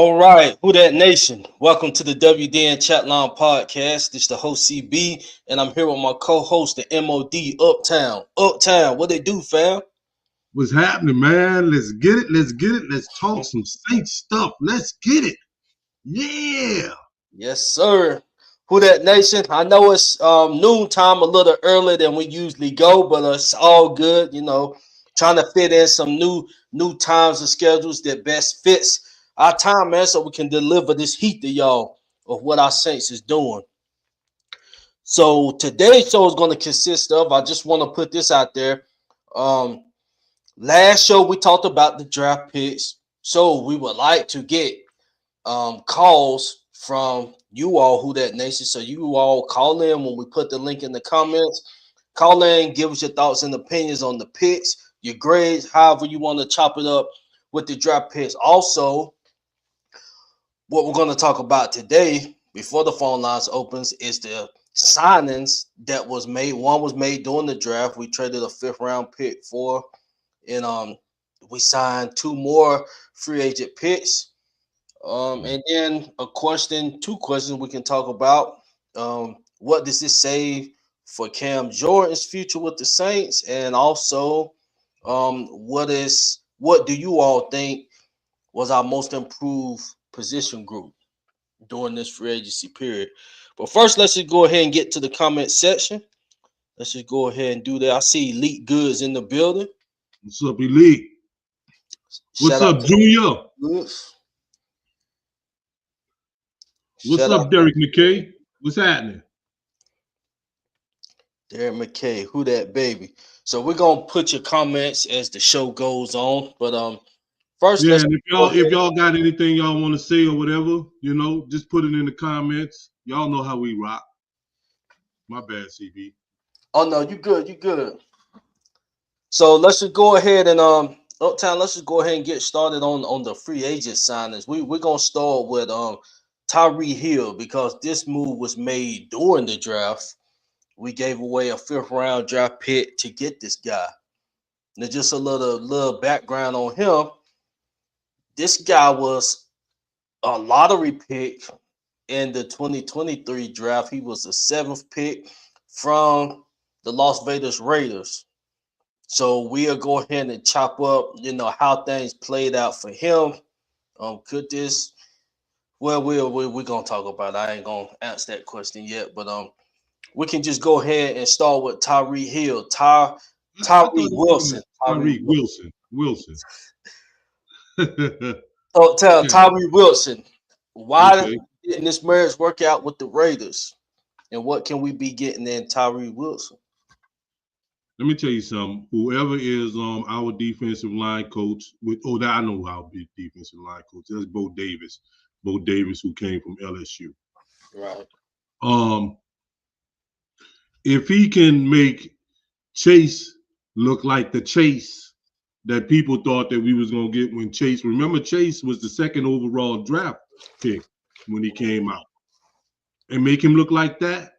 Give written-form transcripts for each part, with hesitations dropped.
All right, who that nation? Welcome to the WDN Chatline Podcast. This is the host CB, and I'm here with my co-host, the MOD Uptown. Uptown, what they do, fam? What's happening, man? Let's get it. Let's get it. Let's talk some Saint stuff. Let's get it. Yeah. Yes, sir. Who that nation? I know it's noontime, a little earlier than we usually go, but it's all good. Trying to fit in some new times and schedules that best fits our time, man, so we can deliver this heat to y'all of what our Saints is doing. So today's show is going to consist of. I just want to put this out there. Um, Last show we talked about the draft picks, so we would like to get calls from you all, who that nation. So you all call in when we put the link in the comments. Call in, give us your thoughts and opinions on the picks, your grades, however you want to chop it up with the draft picks. Also, what we're going to talk about today before the phone lines opens is the signings that was made. One was made during the draft. We traded a fifth round pick for, and we signed two more free agent picks. And then two questions we can talk about. What does this say for Cam Jordan's future with the Saints? And also, what do you all think was our most improved position group during this free agency period? But first, let's just go ahead and get to the comment section. Let's just go ahead and do that. I see Elite Goods in the building. What's up, Elite? What's Shout out up, to Junior? Goods. What's Shout out up, Derek McKay? What's happening? Derek McKay, who that baby? So we're gonna put your comments as the show goes on. But first Yeah, let's and go if ahead. y'all got anything y'all want to say or whatever, just put it in the comments. Y'all know how we rock. My bad, CB. Oh no, you good, you good. So let's just go ahead and Uptown, let's just go ahead and get started on the free agent signings. We're gonna start with Tyree Hill because this move was made during the draft. We gave away a fifth round draft pick to get this guy. Now just a little background on him. This guy was a lottery pick in the 2023 draft. He was the seventh pick from the Las Vegas Raiders. So we'll go ahead and chop up, how things played out for him. Could this? Well, we're gonna talk about it. I ain't gonna answer that question yet, but we can just go ahead and start with Tyree Hill, I thought Tyree you called him Wilson, Tyree Tyreek Wilson. Wilson. Wilson. Oh, tell Tyree Wilson, why Okay. didn't this marriage work out with the Raiders? And what can we be getting in Tyree Wilson? Let me tell you something. Whoever is our defensive line coach, that I know our defensive line coach. That's Bo Davis. Bo Davis, who came from LSU. Right. Um, if he can make Chase look like the Chase that people thought that we was gonna get when Chase. Remember, Chase was the second overall draft pick when he came out, and make him look like that.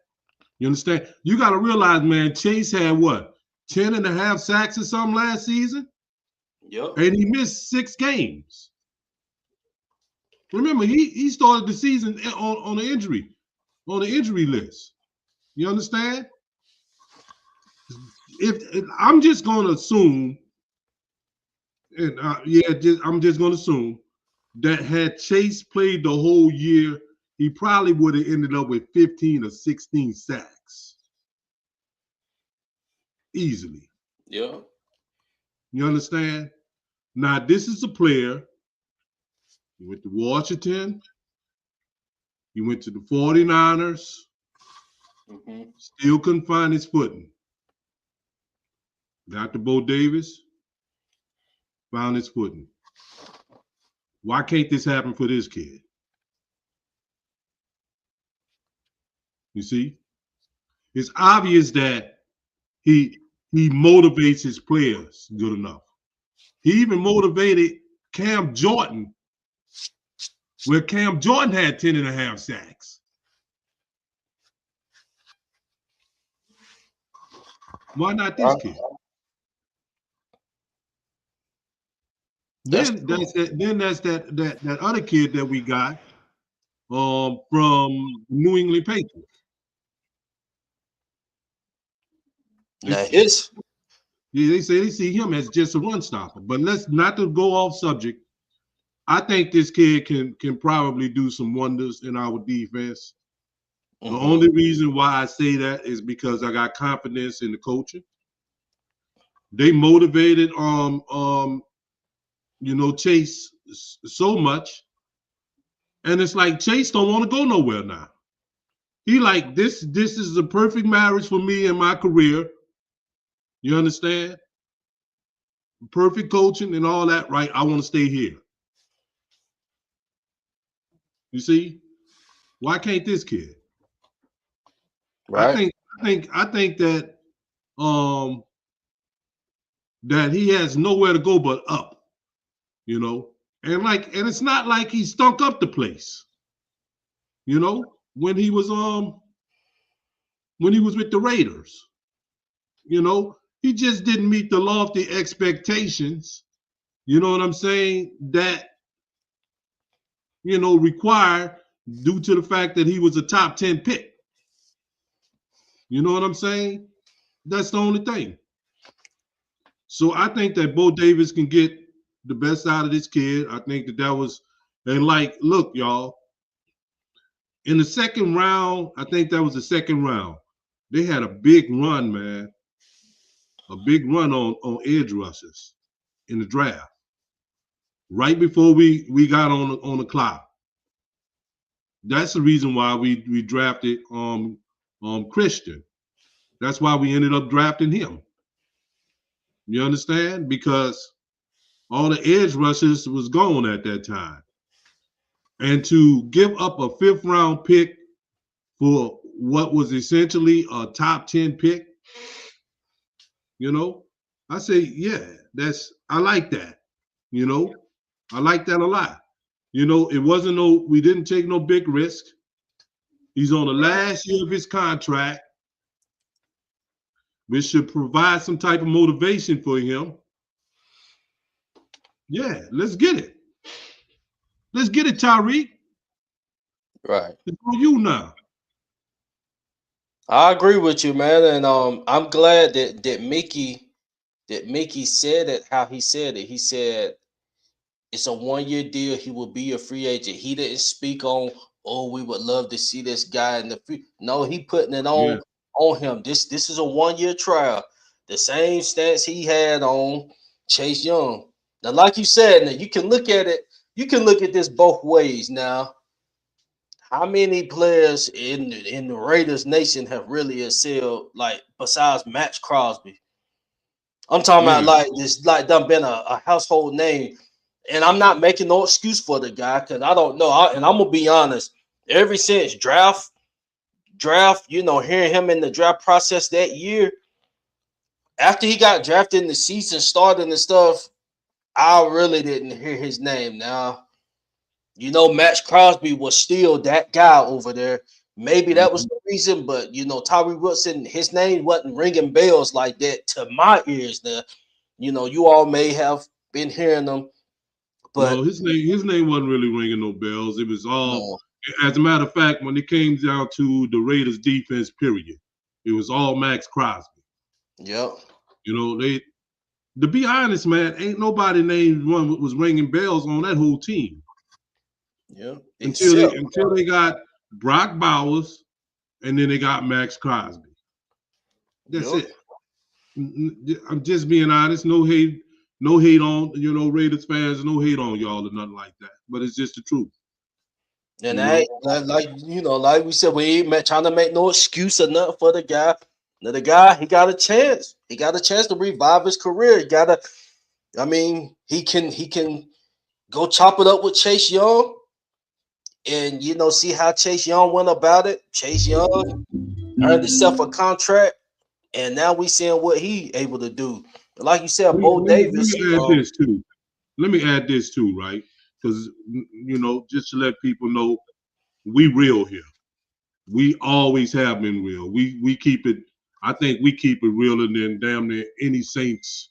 You understand? You got to realize, man, Chase had what, 10 and a half sacks or something last season? Yep. And he missed 6 games. Remember, he started the season on the injury list. You understand? If I'm just going to assume, and I'm just going to assume that had Chase played the whole year, he probably would have ended up with 15 or 16 sacks easily. Yep. You understand? Now, this is a player. He went to Washington. He went to the 49ers. Mm-hmm. Still couldn't find his footing. Got to Bo Davis. Found his footing. Why can't this happen for this kid? You see? It's obvious that he motivates his players good enough. He even motivated Cam Jordan, where Cam Jordan had 10 and a half sacks. Why not this kid? That's Then true. that's that other kid that we got from New England Patriots. Now his Yeah, they say they see him as just a run stopper. But let's not to go off subject. I think this kid can probably do some wonders in our defense. The mhm. only reason why I say that is because I got confidence in the coaching. They motivated Chase so much, and it's like Chase don't want to go nowhere now. He like this is the perfect marriage for me in my career. You understand? Perfect coaching and all that, right? I want to stay here. You see? Why can't this kid? I Right. think I think um that he has nowhere to go but up, you know. And it's not like he stunk up the place, you know, when he was with the Raiders. You know, he just didn't meet the lofty expectations, you know what I'm saying, that required due to the fact that he was a top 10 pick. You know what I'm saying? That's the only thing. So I think that Bo Davis can get the best out of this kid. I think that was, and like, look, y'all, in the second round, I think that was the second round. They had a big run, man, a big run on edge rushers in the draft right before we got on the clock. That's the reason why we drafted Christian. That's why we ended up drafting him. You understand? Because all the edge rushers was gone at that time. And to give up a fifth round pick for what was essentially a top 10 pick, I say, yeah, I like that. I like that a lot. It wasn't we didn't take no big risk. He's on the last year of his contract, which should provide some type of motivation for him. Yeah, let's get it. Let's get it, Tyreek. Right. It's on you now. I agree with you, man, and I'm glad that Mickey said it how he said it. He said it's a 1 year deal. He will be a free agent. He didn't speak on, oh, we would love to see this guy in the free. No, he putting it Yeah. on him. This is a 1 year trial. The same stance he had on Chase Young. Now, like you said, now you can look at it. You can look at this both ways. Now, how many players in the Raiders nation have really excelled, like besides Max Crosby? I'm talking about Yeah. like this, like done been a household name, and I'm not making no excuse for the guy because I don't know. And I'm gonna be honest. Ever since draft, hearing him in the draft process that year, after he got drafted and the season started and stuff, I really didn't hear his name. Now, Max Crosby was still that guy over there. Maybe that was Mhm. the reason, but Tyree Wilson, his name wasn't ringing bells like that to my ears. Now, you all may have been hearing them, but No, his name wasn't really ringing no bells. It was all, no, as a matter of fact, when it came down to the Raiders defense, period, it was all Max Crosby. yep, They, to be honest, man, ain't nobody named one was ringing bells on that whole team yep, until they except until they got Brock Bowers and then they got Max Crosby. That's yep. it. I'm just being honest. No hate on Raiders fans. No hate on y'all or nothing like that. But it's just the truth. And You I know. like we said, we ain't trying to make no excuse or nothing for the guy. Now, the guy, he got a chance. He got a chance to revive his career. He can go chop it up with Chase Young and see how Chase Young went about it. Chase Young earned himself a contract, and now we seeing what he able to do. Like you said, Let me, Bo let me, let Davis. me add this too. Let me add this too, right? Because just to let people know, we real here. We always have been real. We keep it. I think we keep it realer than damn near any Saints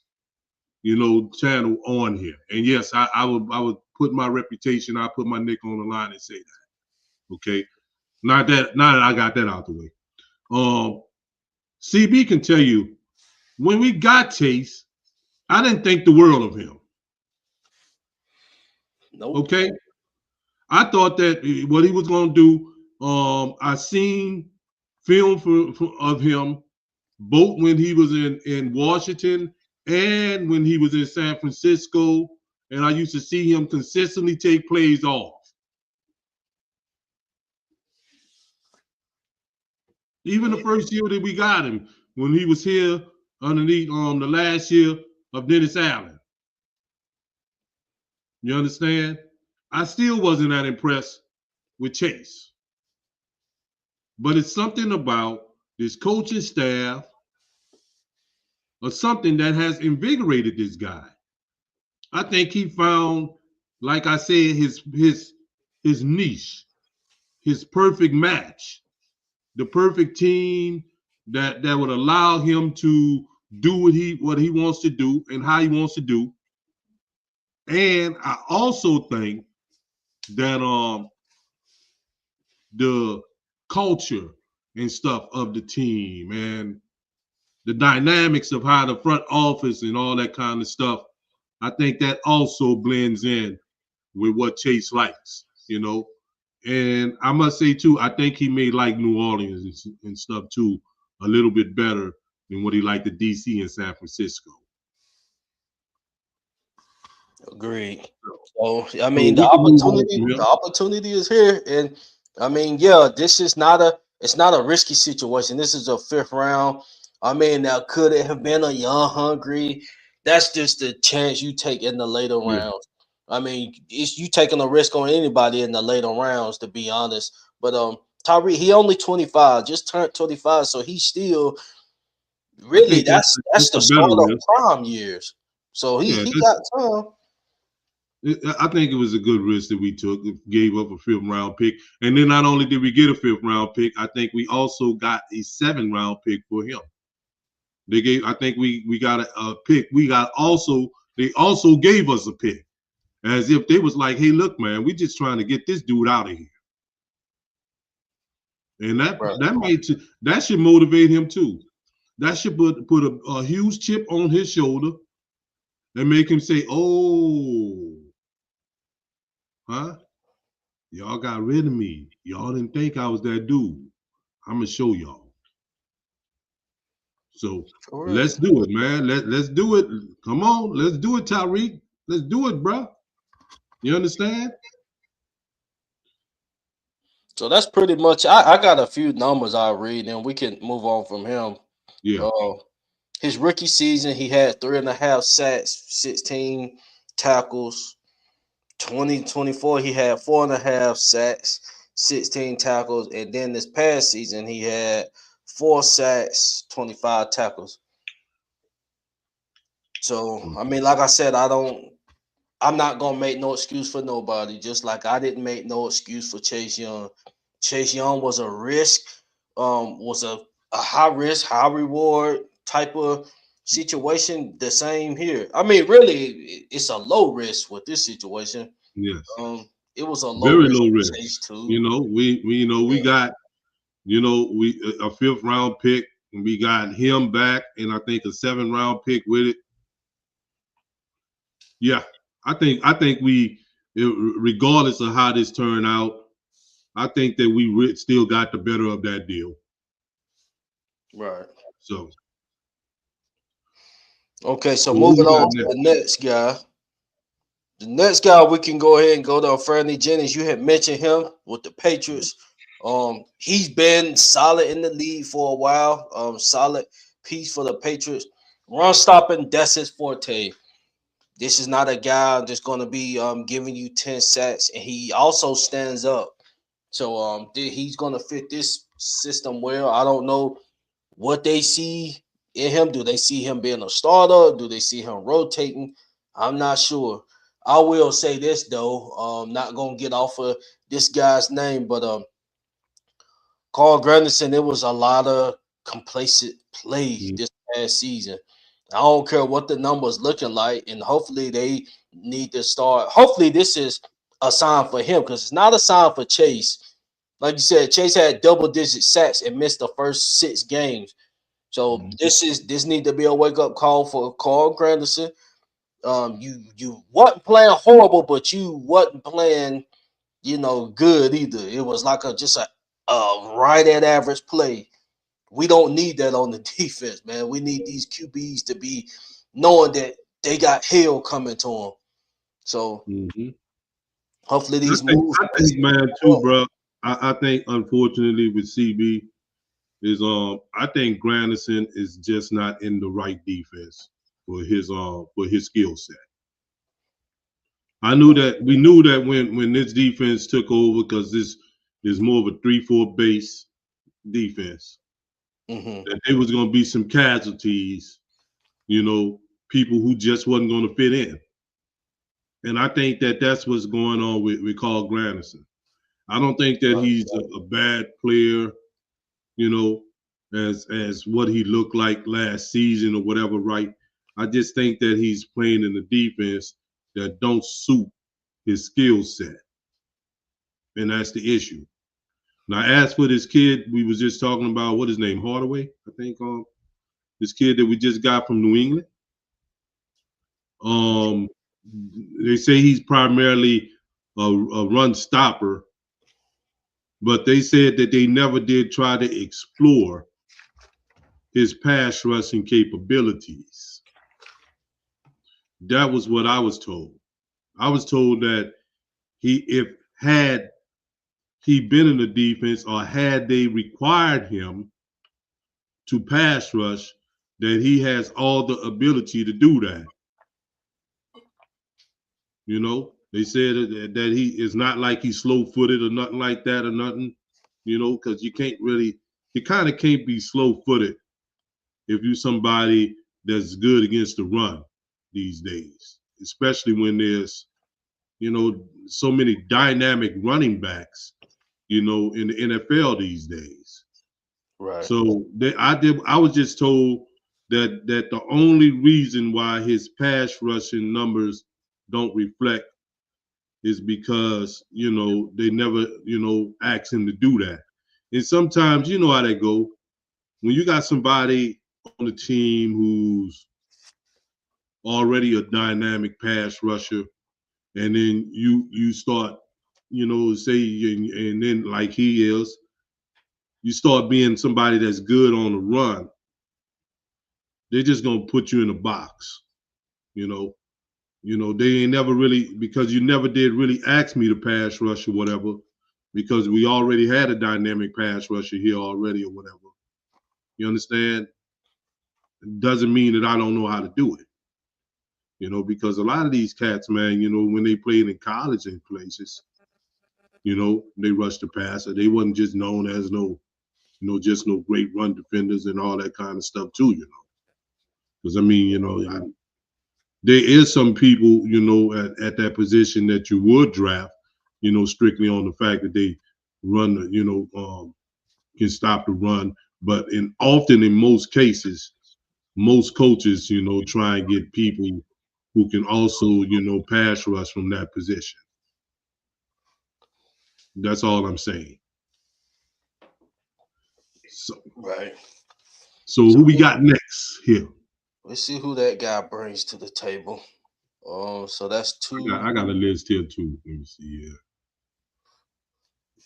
channel on here. And yes, I would put my reputation, I put my neck on the line and say that. Okay. Now that I got that out the way. CB can tell you when we got Chase, I didn't think the world of him. Nope. Okay. I thought that what he was going to do, I seen film of him both when he was in Washington and when he was in San Francisco, and I used to see him consistently take plays off. Even the first year that we got him, when he was here underneath the last year of Dennis Allen. You understand? I still wasn't that impressed with Chase. But it's something about this coaching staff or something that has invigorated this guy. I think he found, like I said, his niche, his perfect match, the perfect team that would allow him to do what he wants to do and how he wants to do. And I also think that the culture and stuff of the team and the dynamics of how the front office and all that kind of stuff, I think that also blends in with what Chase likes, And I must say too, I think he may like New Orleans and stuff too a little bit better than what he liked the DC and San Francisco. Agreed. So I mean, the opportunity is here, and I mean, yeah, it's not a risky situation. This is a 5th round. I mean, now could it have been a young hungry? That's just the chance you take in the later rounds. I mean, it's you taking a risk on anybody in the later rounds, to be honest. But Tyreek, he only 25, just turned 25, so he's still really that's the start of prime years. So he got time. I think it was a good risk that we took. Gave up a 5th round pick, and then not only did we get a 5th round pick, I think we also got a 7th round pick for him. I think we got a pick. They also gave us a pick, as if they was like, "Hey, look, man, we just trying to get this dude out of here," and that should motivate him too. That should put a huge chip on his shoulder and make him say, "Oh. Huh? Y'all got rid of me. Y'all didn't think I was that dude. I'm gonna show y'all." So let's do it, man. Let's do it. Come on, let's do it, Tyreek. Let's do it, bro. You understand? So that's pretty much. I got a few numbers I'll read, and we can move on from him. Yeah. His rookie season, he had 3.5 sacks, 16 tackles. 2024, he had 4.5 sacks, 16 tackles, and then this past season he had 4 sacks, 25 tackles. So I mean, like I said, I'm not gonna make no excuse for nobody. Just like I didn't make no excuse for Chase Young. Chase Young was a risk, was a high risk, high reward type of situation. The same here. I mean, really, it's a low risk with this situation. Yes. It was a very low risk. Too. We got a 5th round pick, and we got him back, and I think a 7th round pick with it. Yeah, I think we, regardless of how this turned out, I think that we still got the better of that deal. Right. So. Okay, so moving on to the next guy. The next guy, we can go ahead and go to Anfernee Jennings. You had mentioned him with the Patriots. He's been solid in the league for a while. Solid piece for the Patriots. Run stopping, that's his forte. This is not a guy that's going to be giving you 10 sacks, and he also stands up. So he's going to fit this system well. I don't know what they see in him. Do they see him being a starter? Do they see him rotating? I'm not sure. I will say this though. Not gonna get off of this guy's name, but Carl Granderson, it was a lot of complacent play this past season. I don't care what the numbers looking like, and hopefully they need to start. Hopefully this is a sign for him because it's not a sign for Chase. Like you said, Chase had double-digit sacks and missed the first 6 games. So this need to be a wake-up call for Carl Granderson. You wasn't playing horrible, but you wasn't playing good either. It was like a right at average play. We don't need that on the defense, man. We need these QBs to be knowing that they got hell coming to them. So hopefully these moves. I think, man, too, bro. I think unfortunately with CB is I think Granderson is just not in the right defense for his skill set. We knew that when this defense took over, because this is more of a 3-4 base defense, that there was going to be some casualties, people who just wasn't going to fit in. And I think that that's what's going on with Carl Granderson. I don't think that he's a bad player, as what he looked like last season or whatever, right? I just think that he's playing in the defense that don't suit his skill set. And that's the issue. Now, as for this kid, we was just talking about, what his name, Hardaway, I think, this kid that we just got from New England. They say he's primarily a run stopper, but they said that they never did try to explore his pass rushing capabilities. That was what I was told. I was told that had he been in the defense, or had they required him to pass rush, that he has all the ability to do that. They said that he is not like he's slow-footed or nothing like that or nothing, because you kind of can't be slow-footed if you're somebody that's good against the run these days, especially when there's, so many dynamic running backs, in the NFL these days. Right. So I was just told that the only reason why his pass rushing numbers don't reflect is because, they never, asked him to do that. And sometimes, you know how they go. When you got somebody on the team who's already a dynamic pass rusher, and then you start, and then like he is, you start being somebody that's good on the run, they're just gonna put you in a box, they ain't never really, because you never did really ask me to pass rush or whatever, because we already had a dynamic pass rusher here already or whatever. You understand? It doesn't mean that I don't know how to do it. Because a lot of these cats, man, when they played in college and places, they rushed the passer. They wasn't just known as just no great run defenders and all that kind of stuff too, Because I mean, there is some people, at that position that you would draft, strictly on the fact that they run, can stop the run. But often in most cases, most coaches, try and get people who can also, pass rush from that position. That's all I'm saying. So, right. So who we got next here? Let's see who that guy brings to the table. So that's two. I got a list here too. Let me see here.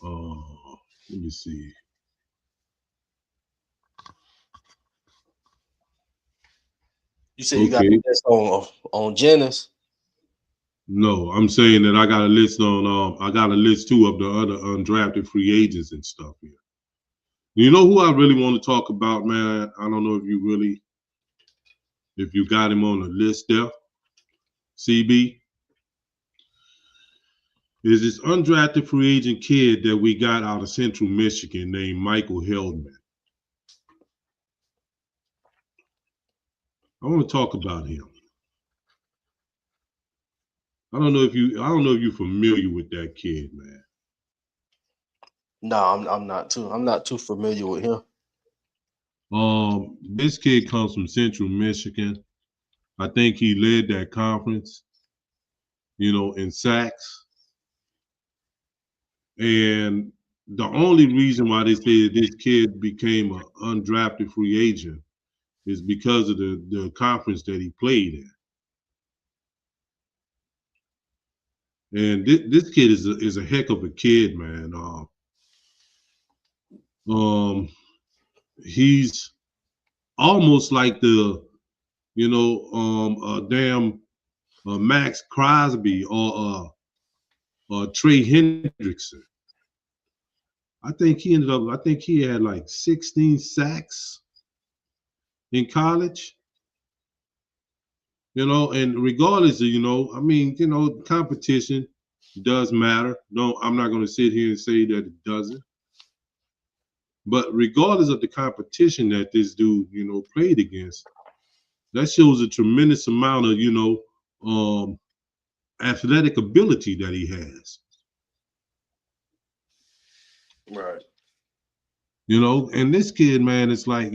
Let me see. You said you got a list on Jennings? No, I'm saying that I got a list on. I got a list too of the other undrafted free agents and stuff here. You know who I really want to talk about, man? I don't know if you got him on the list there. CB is this undrafted free agent kid that we got out of Central Michigan named Michael Heldman. I want to talk about him. I don't know if you're familiar with that kid, man. No, I'm not too familiar with him. This kid comes from Central Michigan. I think he led that conference, in sacks. And the only reason why they say this kid became an undrafted free agent is because of the conference that he played in. And this kid is a heck of a kid, man. He's almost like the, damn Max Crosby or Trey Hendrickson. I think he had like 16 sacks in college. And regardless of, competition does matter. No, I'm not going to sit here and say that it doesn't. But regardless of the competition that this dude, played against, that shows a tremendous amount of, athletic ability that he has. Right. And this kid, man, it's like,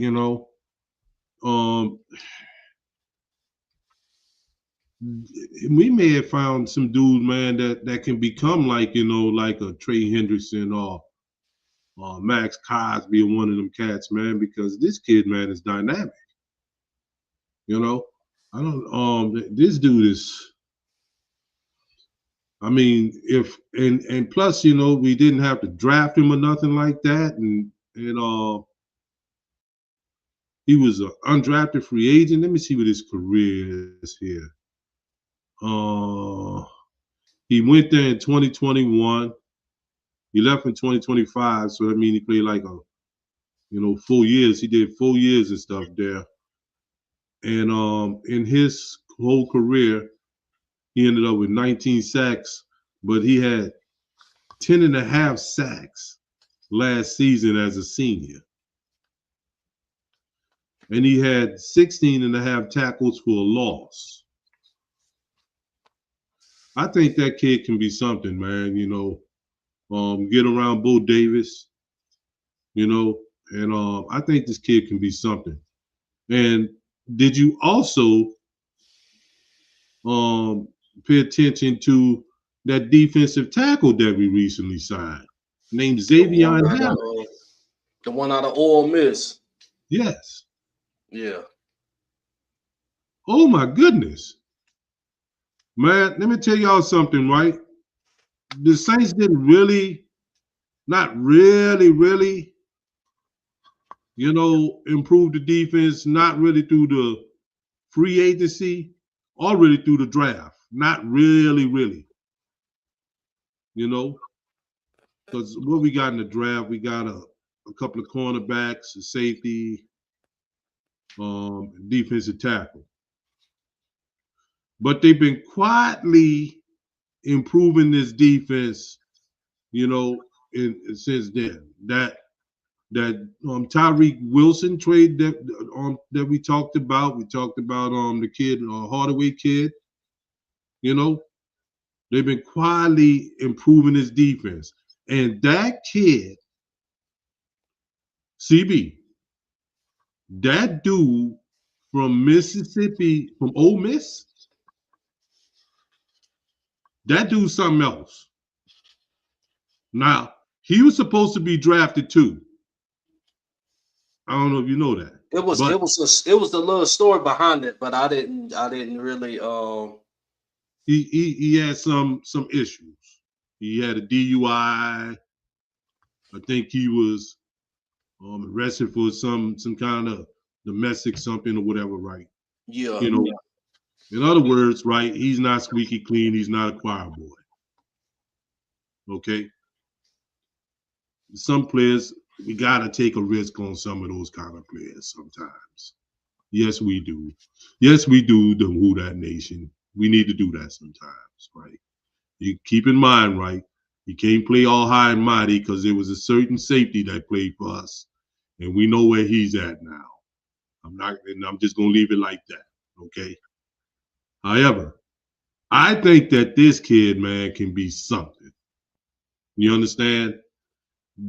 we may have found some dude, man, that can become like, like a Trey Hendrickson or Max Crosby or one of them cats, man, because this kid, man, is dynamic. I don't this dude is, I mean, and plus, we didn't have to draft him or nothing like that. And he was an undrafted free agent. Let me see what his career is here. He went there in 2021. He left in 2025, so that means he played like 4 years. He did 4 years and stuff there. And in his whole career, he ended up with 19 sacks, but he had 10 and a half sacks last season as a senior. And he had 16 and a half tackles for a loss. I think that kid can be something, man, get around Bo Davis, and I think this kid can be something. And did you also pay attention to that defensive tackle that we recently signed, named Xavier Harris? The one out of Ole Miss. Yes. Yeah. Oh my goodness. Man, let me tell y'all something, right? The Saints didn't not really, improve the defense, not really through the free agency or really through the draft. Not really. Because what we got in the draft, we got a couple of cornerbacks, a safety, defensive tackle. But they've been quietly improving this defense, since then. That Tyreek Wilson trade that we talked about. We talked about the kid, Hardaway kid. They've been quietly improving his defense. And that kid, CB, that dude from Mississippi, from Ole Miss, that dude's something else. Now, he was supposed to be drafted too. I don't know if you know that. It was the little story behind it, but I didn't really He had some issues. He had a DUI. I think he was arrested for some kind of domestic something or whatever, right? Yeah. In other words, right, he's not squeaky clean. He's not a choir boy. Okay? Some players, we got to take a risk on some of those kind of players sometimes. Yes, we do. Yes, we do, the Who Dat Nation. We need to do that sometimes, right? You keep in mind, right, you can't play all high and mighty because there was a certain safety that played for us, and we know where he's at now. I'm just going to leave it like that, okay? However, I think that this kid, man, can be something. You understand?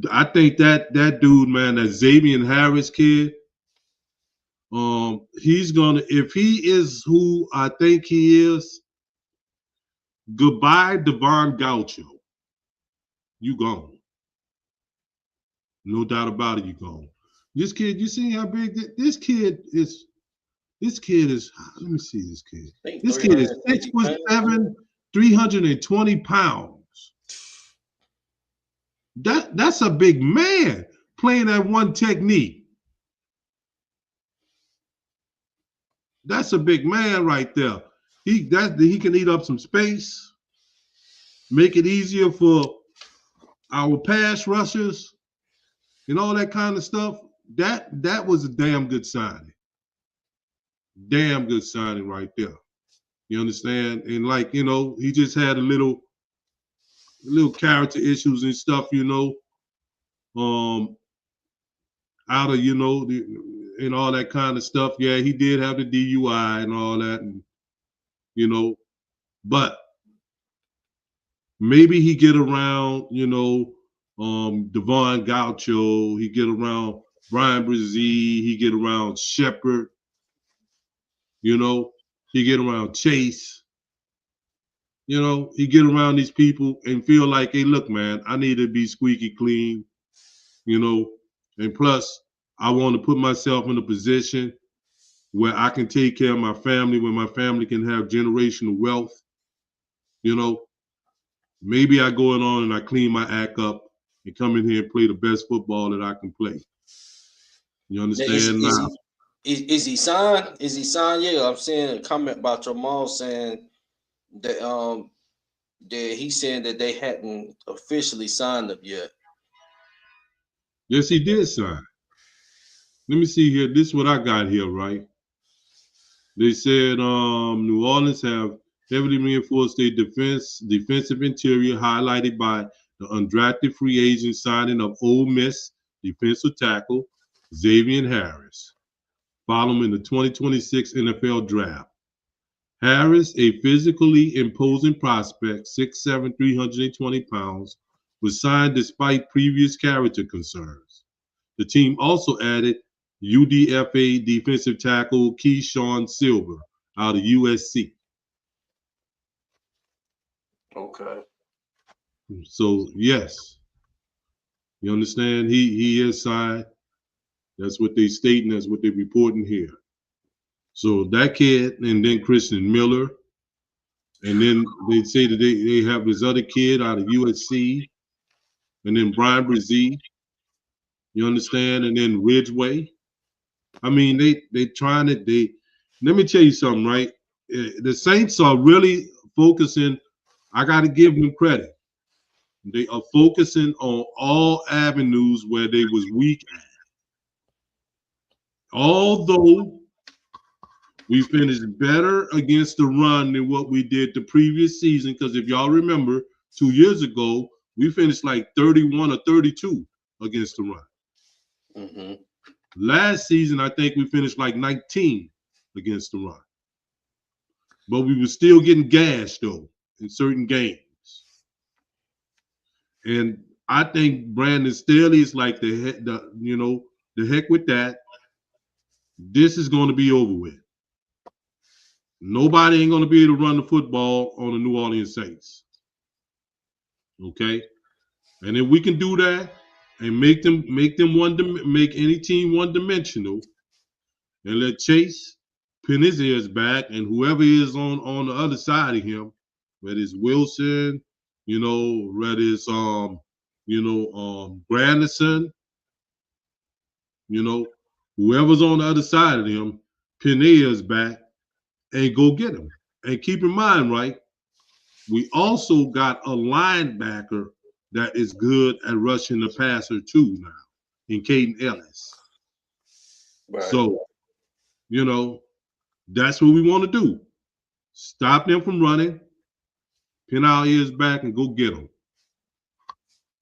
I think that dude, man, that Xavier Harris kid, He's gonna, if he is who I think he is, goodbye Devon Gaucho. You gone. No doubt about it, you gone. This kid, you see how big this kid is? This kid is, let me see this kid. This kid is 6'7", 320 pounds. That's a big man playing that one technique. That's a big man right there. He can eat up some space, make it easier for our pass rushers and all that kind of stuff. That was a damn good signing. Damn good signing right there. You understand? And like, you know, he just had a little character issues and stuff, you know. Out of, you know, and all that kind of stuff. Yeah, he did have the DUI and all that, and you know, but maybe he get around, you know, Devon Gaucho, he get around Brian Brzee, he get around Shepard, you know, he get around Chase, you know, he get around these people and feel like, hey, look, man, I need to be squeaky clean, you know, and plus I want to put myself in a position where I can take care of my family, where my family can have generational wealth, you know. Maybe I go on and I clean my act up and come in here and play the best football that I can play. You understand now? Is he signed? Is he signed? Yeah, I'm seeing a comment about Jamal saying that that he's saying that they hadn't officially signed up yet. Yes, he did sign. Let me see here. This is what I got here, right? They said New Orleans have heavily reinforced their defensive interior, highlighted by the undrafted free agent signing of Ole Miss defensive tackle Xavier Harris, following the 2026 NFL Draft. Harris, a physically imposing prospect, 6'7", 320 pounds, was signed despite previous character concerns. The team also added UDFA defensive tackle Keyshawn Silver out of USC. Okay. So yes, you understand. He is signed. That's what they stating. That's what they're reporting here. So that kid, and then Christian Miller, and then they say that they have this other kid out of USC, and then Brian Brzee. You understand, and then Ridgeway. I mean, they trying to let me tell you something, right? The Saints are really focusing. I got to give them credit. They are focusing on all avenues where they was weak at. Although we finished better against the run than what we did the previous season, because if y'all remember, 2 years ago, we finished like 31 or 32 against the run. Mm-hmm. Last season, I think we finished like 19 against the run. But we were still getting gashed, though, in certain games. And I think Brandon Staley is like the heck with that. This is going to be over with. Nobody ain't going to be able to run the football on the New Orleans Saints. Okay? And if we can do that and make any team one-dimensional and let Chase pin his ears back, and whoever is on the other side of him, whether it's Wilson, whether it's Granderson, whoever's on the other side of him, pin their ears back and go get him. And keep in mind, right, we also got a linebacker that is good at rushing the passer too now, in Caden Ellis. Right. So, that's what we want to do. Stop them from running, pin our ears back, and go get them.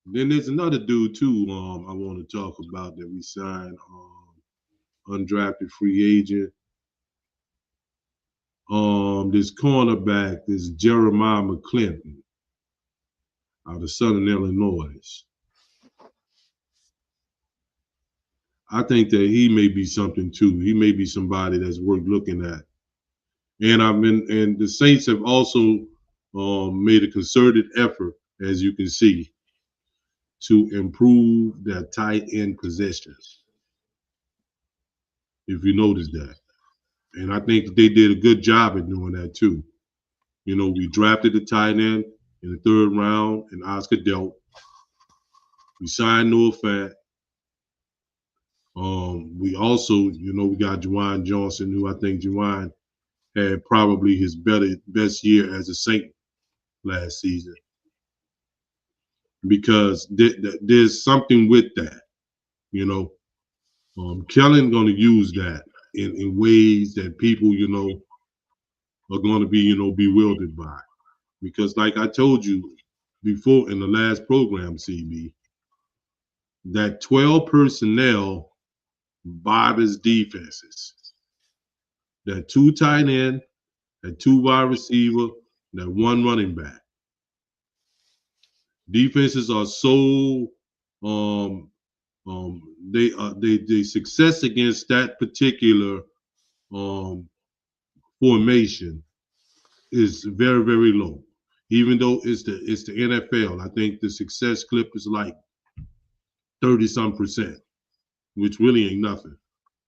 Then there's another dude too I want to talk about that we signed, undrafted free agent. This cornerback, this Jeremiah McClinton out of Southern Illinois. I think that he may be something too. He may be somebody that's worth looking at. And the Saints have also made a concerted effort, as you can see, to improve their tight end position. If you notice that, and I think they did a good job at doing that too. You know, we drafted the tight end in the 3rd round in Oscar Delp. We signed Noah Fant. We also, you know, we got Juwan Johnson, who I think Juwan had probably his best year as a Saint last season, because there's something with that, you know. Kellen going to use that in ways that people, you know, are going to be, you know, bewildered by, because like I told you before in the last program, CB, that 12 personnel bothers defenses. That 2 tight end, that 2 wide receiver, that 1 running back. Defenses are so they success against that particular formation is very, very low. Even though it's the NFL, I think the success clip is like 30-some%, which really ain't nothing,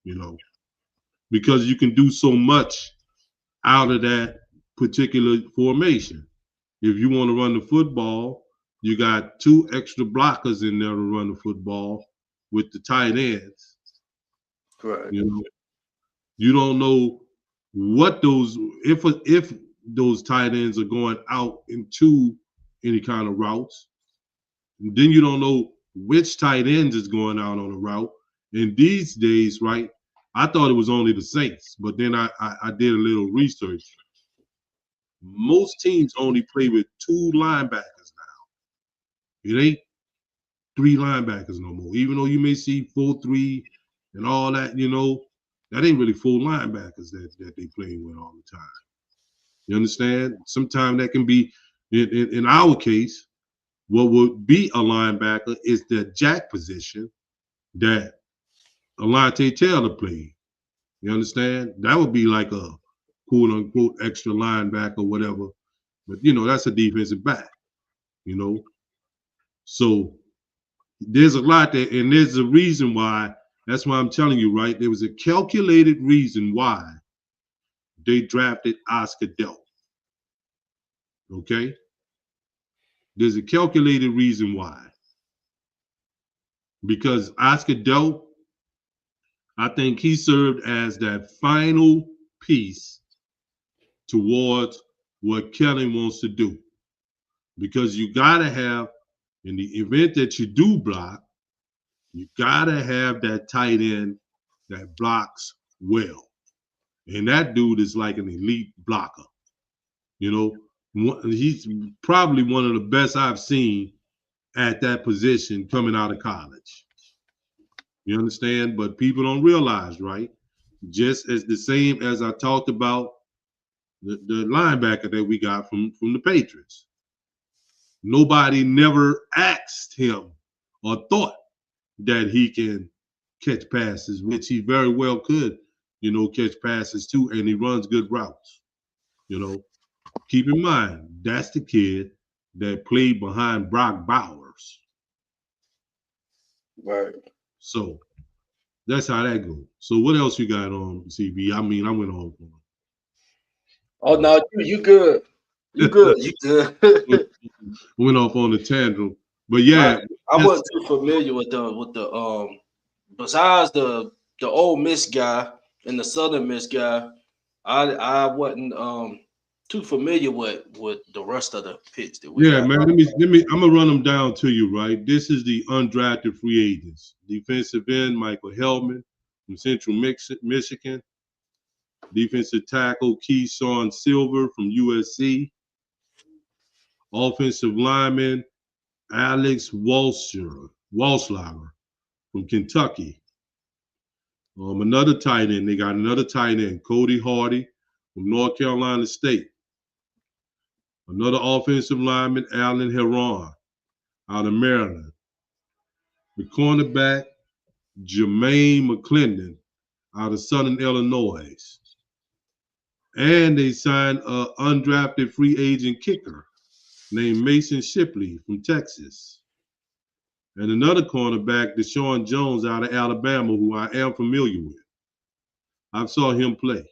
you know, because you can do so much out of that particular formation. If you want to run the football, you got 2 extra blockers in there to run the football with the tight ends. Correct. You know, you don't know what those if those tight ends are going out into any kind of routes. And then you don't know which tight ends is going out on a route. And these days, right, I thought it was only the Saints, but then I did a little research. Most teams only play with 2 linebackers now. It ain't 3 linebackers no more. Even though you may see 4-3 and all that, you know, that ain't really 4 linebackers that they playing with all the time. You understand? Sometimes that can be, in our case, what would be a linebacker is the jack position that Alontae Taylor played. You understand? That would be like a quote unquote extra linebacker or whatever. But you know, that's a defensive back, you know. So there's a lot there, and there's a reason why. That's why I'm telling you, right? There was a calculated reason why they drafted Oscar Delp. Okay? There's a calculated reason why. Because Oscar Delp, I think he served as that final piece towards what Kellen wants to do. Because you got to have, in the event that you do block, you got to have that tight end that blocks well. And that dude is like an elite blocker. You know, he's probably one of the best I've seen at that position coming out of college. You understand? But people don't realize, right? Just as the same as I talked about the linebacker that we got from the Patriots. Nobody never asked him or thought that he can catch passes, which he very well could, you know, catch passes too, and he runs good routes. You know, keep in mind, that's the kid that played behind Brock Bowers. Right. So that's how that goes. So what else you got on CB? I mean, I went on. Oh no, you good. You good. You good. Went off on the tantrum, but yeah, I wasn't too familiar with the besides the old Miss guy and the Southern Miss guy. I wasn't too familiar with the rest of the picks that we got. man. Let me. I'm gonna run them down to you. Right. This is the undrafted free agents. Defensive end Michael Hellman from Central Michigan. Defensive tackle Keyshawn Silver from USC. Offensive lineman Alex Walschlager from Kentucky. Another tight end. They got another tight end, Cody Hardy from North Carolina State. Another offensive lineman, Alan Heron out of Maryland. The cornerback, Jermaine McClendon out of Southern Illinois. And they signed an undrafted free agent kicker named Mason Shipley from Texas. And another cornerback, Deshaun Jones out of Alabama, who I am familiar with. I saw him play.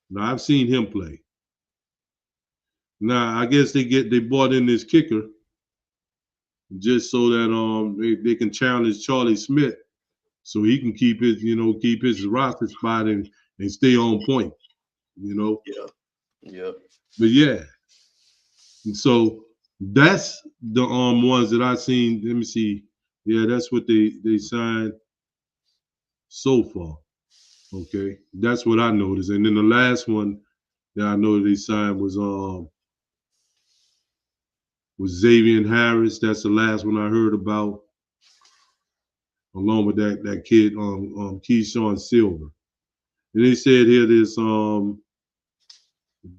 Now, I've seen him play. Now, I guess they brought in this kicker just so that they can challenge Charlie Smith so he can keep his roster spot and stay on point, Yeah. But yeah. And so that's the ones that I've seen. Let me see. Yeah, that's what they signed so far. Okay. That's what I noticed. And then the last one that I know they signed was Xavier Harris. That's the last one I heard about, along with that kid, Keyshawn Silver. And they said here there's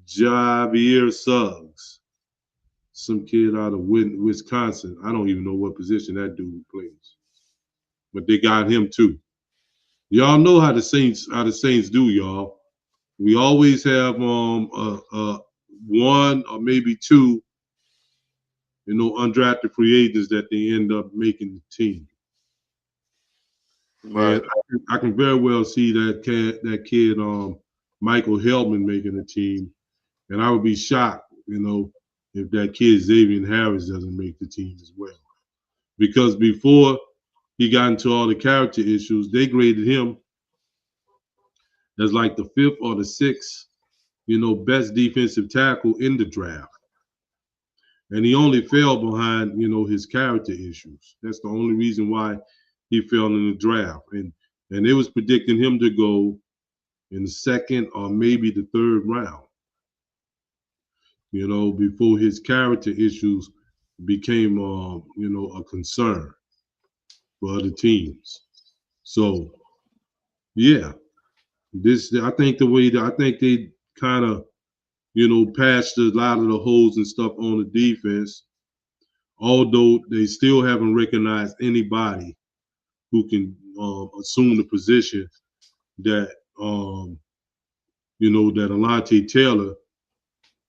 Javier Suggs, some kid out of Wisconsin. I don't even know what position that dude plays, but they got him too. Y'all know how the Saints do, y'all. We always have one or maybe two, undrafted free agents that they end up making the team. Right. And I can very well see that kid Michael Hellman making the team, and I would be shocked, if that kid Xavier Harris doesn't make the team as well, because before he got into all the character issues, they graded him as like the 5th or the 6th, best defensive tackle in the draft. And he only fell behind, his character issues. That's the only reason why he fell in the draft. And it was predicting him to go in the 2nd or maybe the 3rd round, before his character issues became, a concern for other teams. So, yeah. I think they kind of, patched a lot of the holes and stuff on the defense, although they still haven't recognized anybody who can assume the position that, that Alontae Taylor,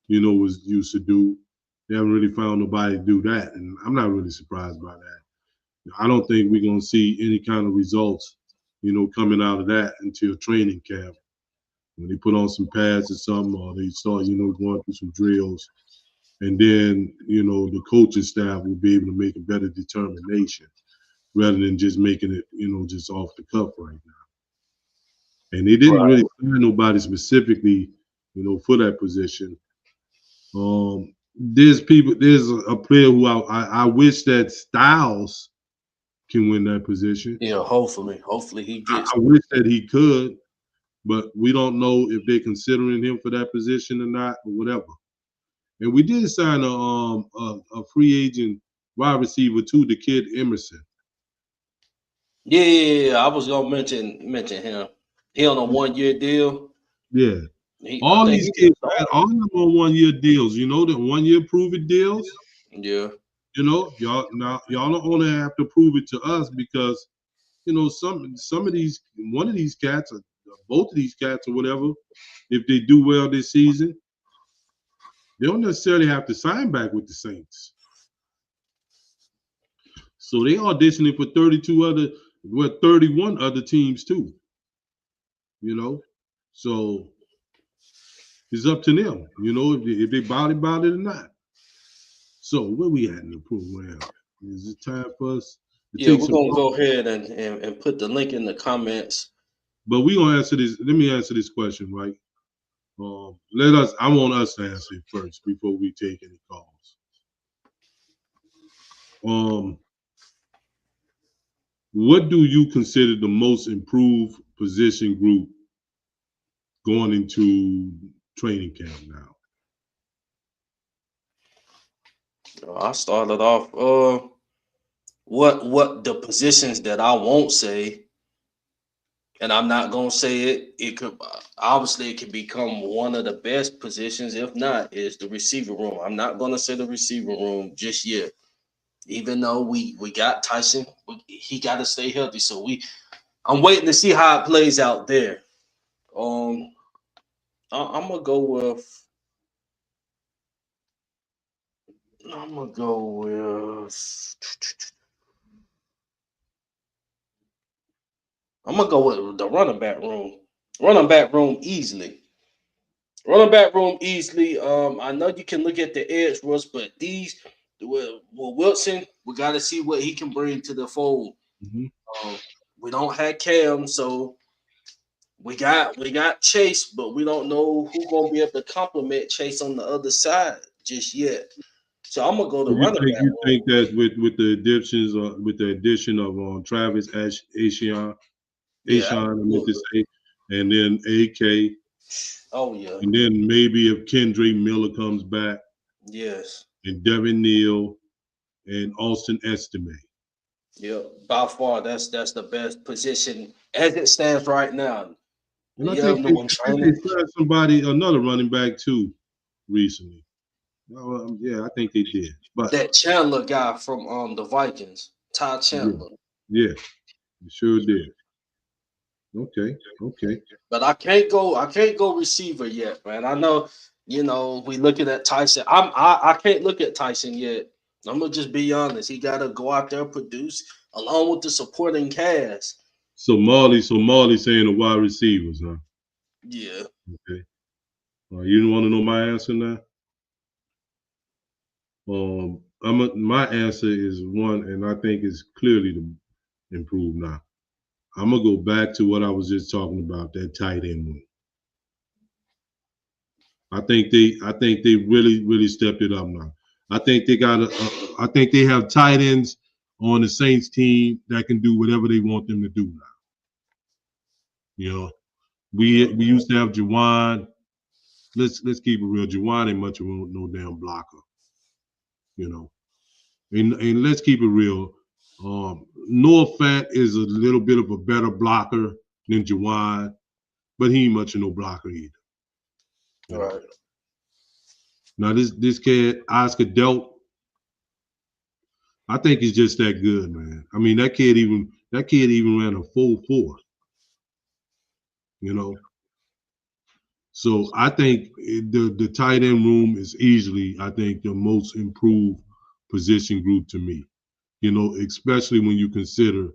was used to do. They haven't really found nobody to do that, and I'm not really surprised by that. I don't think we're going to see any kind of results, coming out of that until training camp, when they put on some pads or something, or they start, going through some drills. And then, the coaching staff will be able to make a better determination rather than just making it, just off the cuff right now. And they didn't really find nobody specifically, for that position. There's a player who I wish that Styles can win that position. Yeah, hopefully he gets. I wish that he could, but we don't know if they're considering him for that position or not, or whatever. And we did sign a free agent wide receiver too, the kid Emerson. Yeah, I was gonna mention him. He on a 1-year deal. Yeah. All these kids, all of them on 1-year deals. The 1-year prove it deals. Yeah. Y'all don't only have to prove it to us, because some of these, one of these cats, or both of these cats, or whatever, if they do well this season, they don't necessarily have to sign back with the Saints. So they auditioning for 31 other teams too. So it's up to them, if they bout it or not. So where we at in the program? Is it time for us to take we're gonna go ahead and put the link in the comments. But we're gonna answer this. Let me answer this question, right? I want us to answer it first before we take any calls. What do you consider the most improved position group going into training camp now? I started off what the positions that I won't say, and I'm not gonna say it. It could obviously it could become one of the best positions. If not, is the receiver room. I'm not gonna say the receiver room just yet. Even though we got Tyson, he got to stay healthy. So I'm waiting to see how it plays out there. Um, I'm gonna go with. I'm gonna go with. I'm gonna go with the running back room. Running back room easily. Running back room easily. I know you can look at the edge rush, but with Wilson, we got to see what he can bring to the fold. Mm-hmm. We don't have Cam, so we got Chase, but we don't know who gonna be able to complement Chase on the other side just yet. So I'm gonna go to So running back you room. think that with the additions with the addition of Travis Ashion, Yeah, I meant to absolutely. say, and then AK, Oh yeah, and then maybe if Kendre Miller comes back, yes, and Devin Neal and Austin Estime. yeah. By far, that's the best position as it stands right now. And Yeah, no one I think they training. signed another running back too, recently. Yeah, I think they did. But That Chandler guy from the Vikings, Ty yeah, Chandler. yeah, they sure did. Okay, okay. But I can't go receiver yet, man. I know, we looking at Tyson. I can't look at Tyson yet. I'm gonna just be honest. He gotta go out there and produce along with the supporting cast. So Marley saying the wide receivers, huh? Yeah. Okay. You don't want to know my answer now? My answer is one, and I think it's clearly to improve now. I'm gonna go back to what I was just talking about, that tight end one. I think they really stepped it up now. I think they got I think they have tight ends on the Saints team that can do whatever they want them to do now. You know, Yeah. we used to have Jawan. Let's keep it real. Jawan ain't much of no damn blocker. You know, and let's keep it real. Noah Fat is a little bit of a better blocker than Jawan, but he ain't much of no blocker either. You know. Right. Now this kid Oscar Delp, I think he's just that good, man. I mean that kid even ran a 4.4. You know, so I think the tight end room is easily, I think, the most improved position group to me. You know, especially when you consider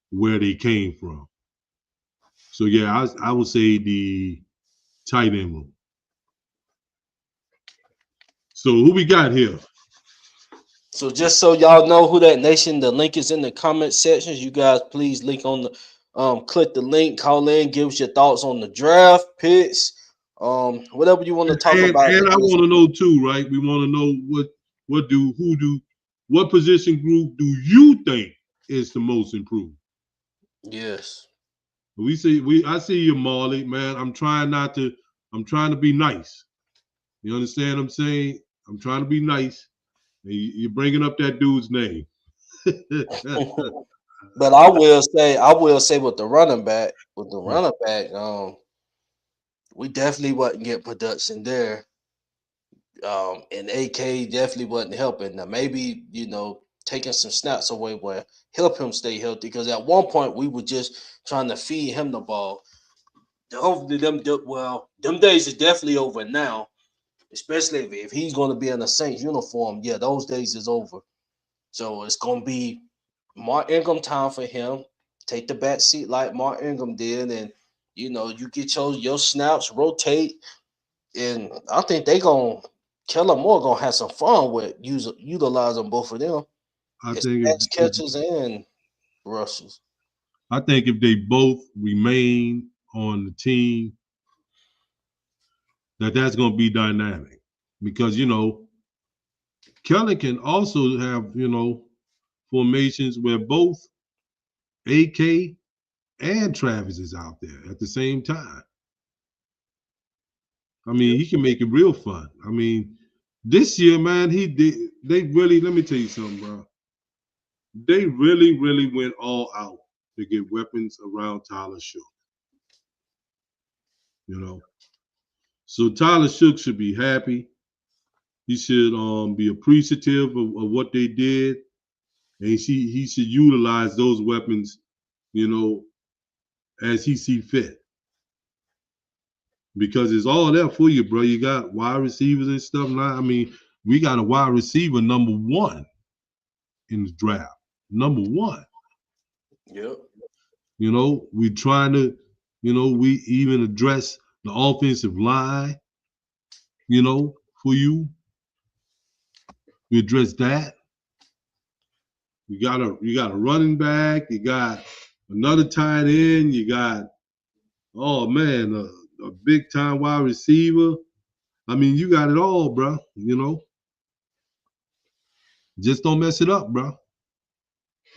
where they came from. So yeah, I would say the tight end room. So who we got here? So just so y'all know who that nation, the link is in the comment sections. You guys please link on the click the link, call in, give us your thoughts on the draft picks, whatever you want to talk about. And I want to know too, right? We want to know what position group do you think is the most improved? Yes. I see you, Marley, man. I'm trying to be nice. You understand what I'm saying? I'm trying to be nice. And you're bringing up that dude's name. But I will say with the running back, we definitely wasn't getting production there. And AK definitely wasn't helping. Now maybe taking some snaps away will help him stay healthy because at one point we were just trying to feed him the ball. Hopefully, them days is definitely over now. Especially if he's going to be in a Saints uniform, yeah, those days is over. So it's going to be Mark Ingram time for him. Take the back seat like Mark Ingram did, and you get your snaps, rotate, and I think they gonna Kellen Moore gonna have some fun with utilizing both of them. I It's think pass catches and rushes. if they both remain on the team, that's going to be dynamic because Kelly can also have formations where both AK and Travis is out there at the same time. I mean, he can make it real fun. I mean, this year, man, he did. They really, let me tell you something, bro. They really went all out to get weapons around Tyler Shook. You know, so Tyler Shook should be happy. He should be appreciative of what they did. and he should utilize those weapons, you know, as he see fit. Because it's all there for you, bro. You got wide receivers and stuff. Now, I mean, we got a wide receiver number 1 in the draft. Number 1. Yep. You know, we trying to, you know, we even address the offensive line, you know, for you. We address that. You got a running back, you got another tight end, you got, oh man, a big time wide receiver. I mean, you got it all, bro. You know, just don't mess it up, bro.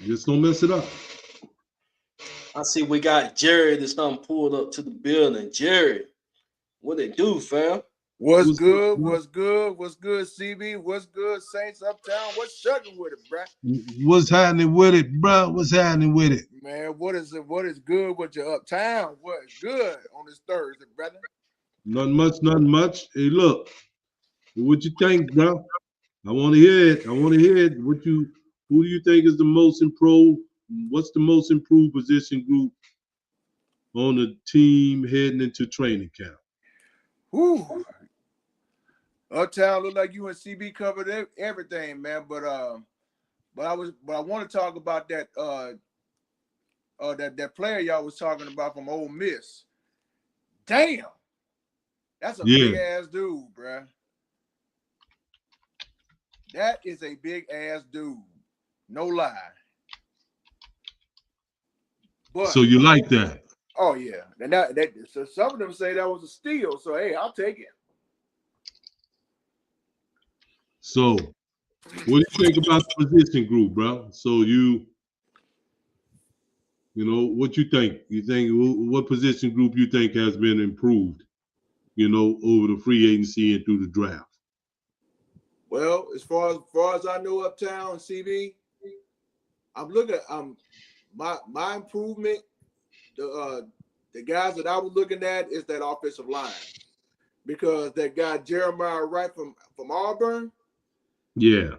Just don't mess it up. I see we got Jerry that's done pulled up to the building. Jerry, what they do, fam? What's What's good? up, bro? What's good? What's good, CB? What's good, Saints Uptown? What's shucking with it, bruh? What's happening with it, bro? What's happening with it? Man, what is it? What is good with your Uptown? What is good on this Thursday, brother? Nothing much, nothing much. Hey, look, what you think, bro? I want to hear it. I want to hear it. Who do you think is the most improved? What's the most improved position group on the team heading into training camp? Whew. Uptown look like you and CB covered everything, man. But I want to talk about that that player y'all was talking about from Ole Miss. Damn, that's a big ass dude, bruh. That is a big ass dude, no lie. But So you like that? Oh yeah, and so some of them say that was a steal. So hey, I'll take it. So, what do you think about the position group, bro? So you know, what you think? You think what position group you think has been improved? You know, over the free agency and through the draft. Well, as far as I know, Uptown CB, I'm looking at my improvement. The guys that I was looking at is that offensive line, because that guy Jeremiah Wright from Auburn. Yeah.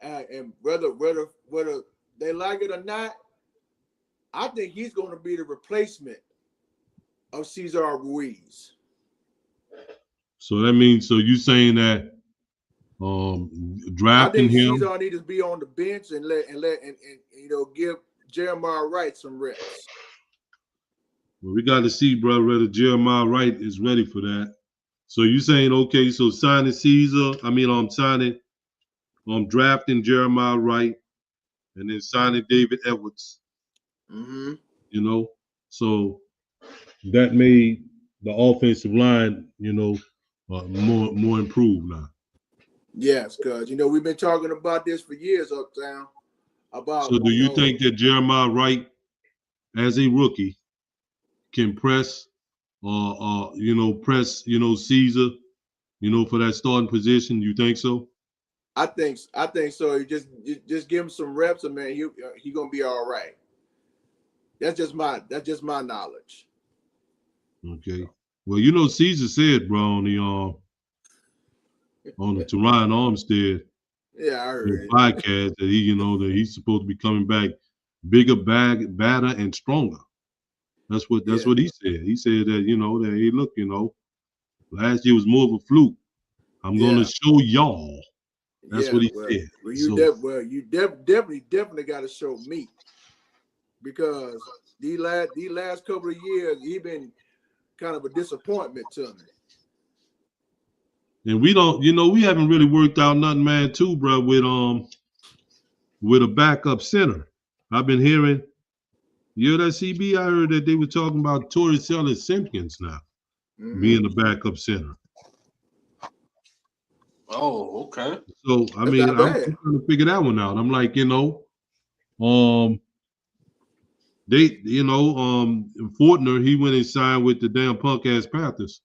And whether they like it or not, I think he's going to be the replacement of Cesar Ruiz. So that means, so you saying that drafting I think him? Cesar needs to be on the bench and give Jeremiah Wright some reps. Well, we got to see, bro, whether Jeremiah Wright is ready for that. So you saying, okay, so signing Cesar, drafting Jeremiah Wright, and then signing David Edwards. Mm-hmm. You know, so that made the offensive line, you know, more improved now. Yes, because we've been talking about this for years, Uptown. So do you think that Jeremiah Wright, as a rookie, can press Cesar, for that starting position? You think so? I think so. You just give him some reps, and man, he gonna be all right. That's just my knowledge. Okay. Well, Cesar said, bro, on the Teron Armstead I heard podcast that that he's supposed to be coming back bigger, badder, and stronger. That's what he said. He said that that hey, look, last year was more of a fluke. I'm gonna show y'all. That's what he said. Well, you definitely got to show me, because these last couple of years he been kind of a disappointment to me. And we haven't really worked out nothing, man, too, bro, with a backup center. I've been hearing, that CB, I heard that they were talking about Torres Simpkins now being the backup center. Oh, okay. So I'm trying to figure that one out. I'm like, Fortner, he went and signed with the damn punk ass Panthers.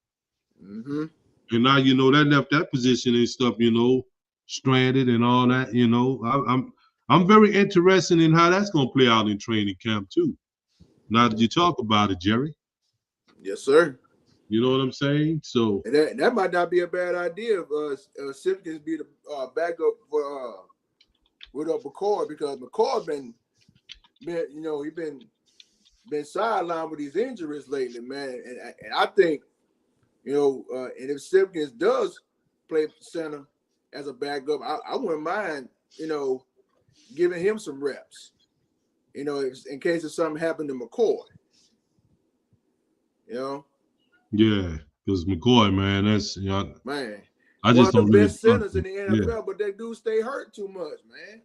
Mm-hmm. And now that left that position and stuff, stranded and all that. I'm very interested in how that's gonna play out in training camp too. Now that you talk about it, Jerry. Yes, sir. You know what I'm saying? So and that might not be a bad idea if Simpkins be the backup with McCoy because McCoy been you know, he been sidelined with these injuries lately, man. And I think, you know, and if Simpkins does play center as a backup, I wouldn't mind, you know, giving him some reps, you know, in case if something happened to McCoy. You know? Yeah, because McCoy, man, that's, you know, Man. I just don't one of the really best centers trust in him. the NFL, Yeah. but that dude stay hurt too much, man.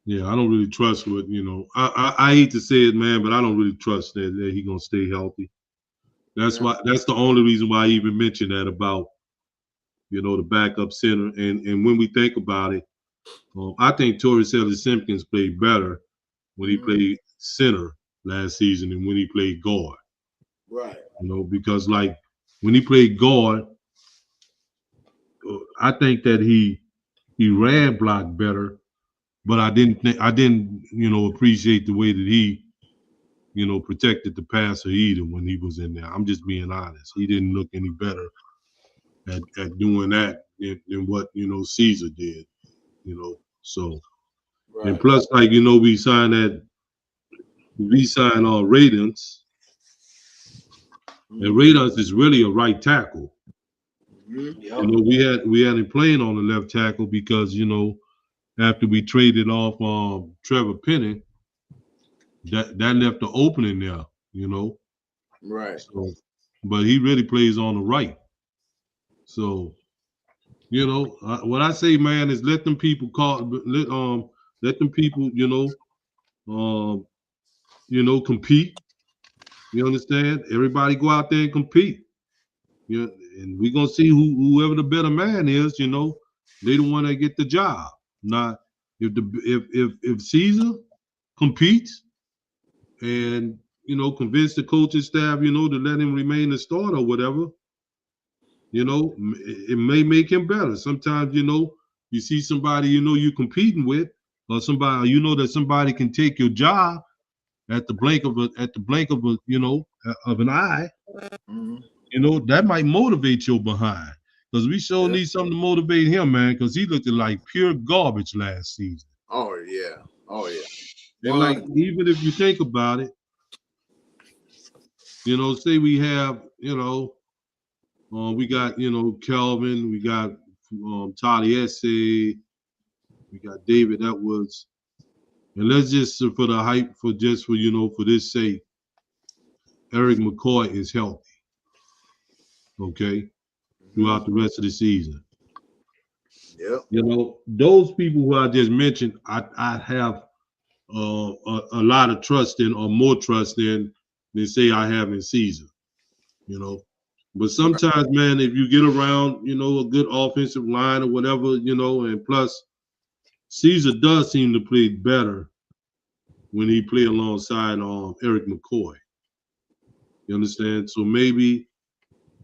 Yeah, I don't really trust what, you know, I hate to say it, man, but I don't really trust that he gonna stay healthy. That's why, that's the only reason why I even mentioned that about, you know, the backup center. And when we think about it, I think Torrey Simpkins played better when he played center last season than when he played guard. Right. You know, because like when he played guard, I think that he ran block better, but I didn't, you know, appreciate the way that he, you know, protected the passer either when he was in there. I'm just being honest. He didn't look any better at doing that than what, you know, Caesar did, you know. So, Right. and plus, like, you know, we signed Radunz. And Radunz is really a right tackle. Mm-hmm. You know, we had him playing on the left tackle because, you know, after we traded off Trevor Penning, that left the opening there, you know. Right. So, but he really plays on the right. So, you know, what I say, man, is let them people let them people, you know, compete. You understand? Everybody go out there and compete. You know, and we're gonna see whoever the better man is, you know, they the one that get the job. Not if Caesar competes and, you know, convince the coaching staff, you know, to let him remain the starter or whatever, you know, it may make him better. Sometimes, you know, you see somebody, you know, you're competing with, or somebody, you know, that somebody can take your job at the blink of a, you know, of an eye. Mm-hmm. You know, that might motivate your behind. Because we sure need something to motivate him, man, because he looked like pure garbage last season. Oh yeah. Oh yeah. And like, even if you think about it, you know, say we have, you know, we got, you know, Kelvin, we got Taliesin, we got David Edwards. And let's just, for the hype, you know, for this sake, Eric McCoy is healthy. Okay? Throughout the rest of the season. Yep. You know, those people who I just mentioned, I have a lot of trust in, or more trust in, than say I have in Caesar. You know, but sometimes, man, if you get around, you know, a good offensive line or whatever, you know, and plus, Caesar does seem to play better when he play alongside Eric McCoy. You understand? So maybe,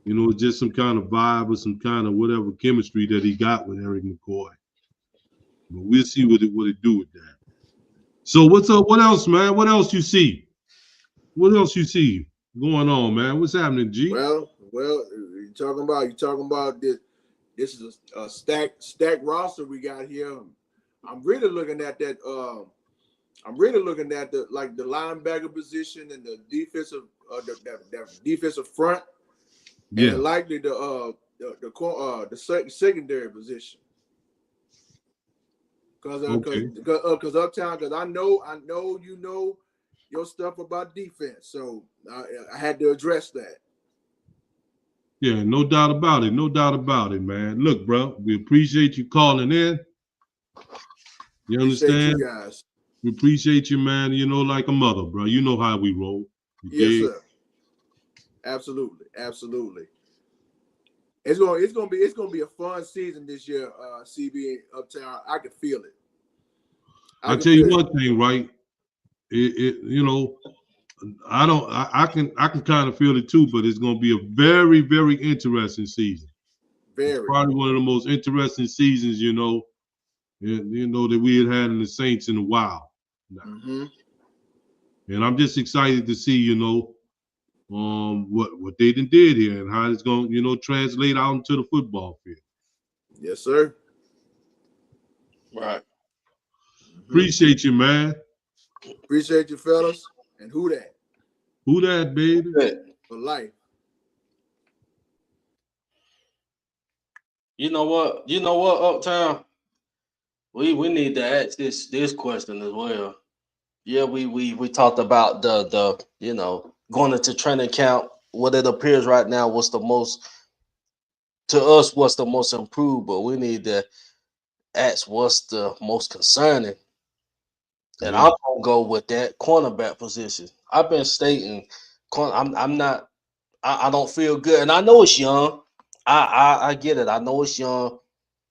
you know, just some kind of vibe or some kind of whatever chemistry that he got with Eric McCoy. But we'll see what it do with that. So what's up? What else, man? What else you see? What else you see going on, man? What's happening, G? Well, you're talking about this. This is a stacked roster we got here. I'm really looking at that. I'm really looking at the linebacker position and the defensive the defensive front. Yeah. And likely the secondary position. Because Uptown, because I know you know your stuff about defense, so I had to address that. Yeah, no doubt about it. No doubt about it, man. Look, bro, we appreciate you calling in. You understand? You guys. We appreciate you, man. You know, like a mother, bro. You know how we roll. Yes, sir. Absolutely. It's gonna be a fun season this year, CB Uptown. I can feel it. I tell you one thing, right? You know, I can kind of feel it too, but it's gonna be a very, very interesting season. It's probably one of the most interesting seasons, you know, that we had in the Saints in a while. Mm-hmm. And I'm just excited to see, you know, what they did here and how it's going to, you know, translate out into the football field. Yes, sir. Right. Appreciate you, man. Appreciate you, fellas. And who that? Who that, baby? For life. You know what? You know what, Uptown? We need to ask this question as well. Yeah, we talked about the going into training camp. What it appears right now was the most to us what's the most improved, but we need to ask what's the most concerning. And Yeah. I'm gonna go with that cornerback position. I've been stating, I'm not. I don't feel good, and I know it's young. I get it. I know it's young.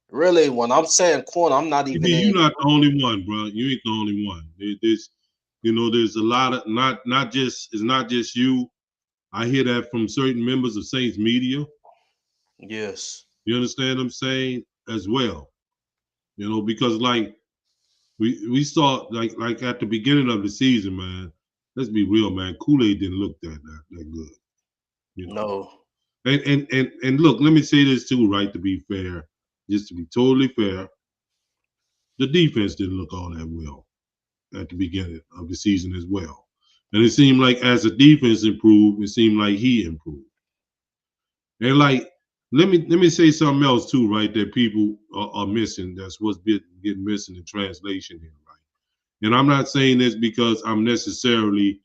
Really, when I'm saying corner, I'm not even in. You're not the only one, bro. You ain't the only one. There's a lot of not just it's not just you. I hear that from certain members of Saints media. Yes. You understand what I'm saying as well. Because like we saw like at the beginning of the season, man. Let's be real, man. Kool-Aid didn't look that good. No. And look, let me say this too, right? To be fair, just to be totally fair, the defense didn't look all that well at the beginning of the season as well. And it seemed like as the defense improved, it seemed like he improved. And like, let me say something else too, right? That people are missing. That's what's getting missing in translation here, right? And I'm not saying this because I'm necessarily,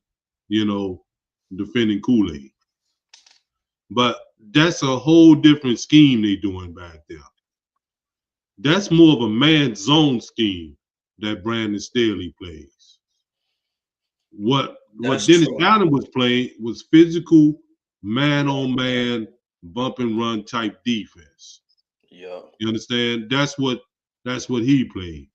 defending Kool-Aid. But that's a whole different scheme they doing back there. That's more of a man zone scheme that Brandon Staley plays. What Dennis Allen was playing was physical, man on man, bump and run type defense. Yeah. You understand? That's what he played.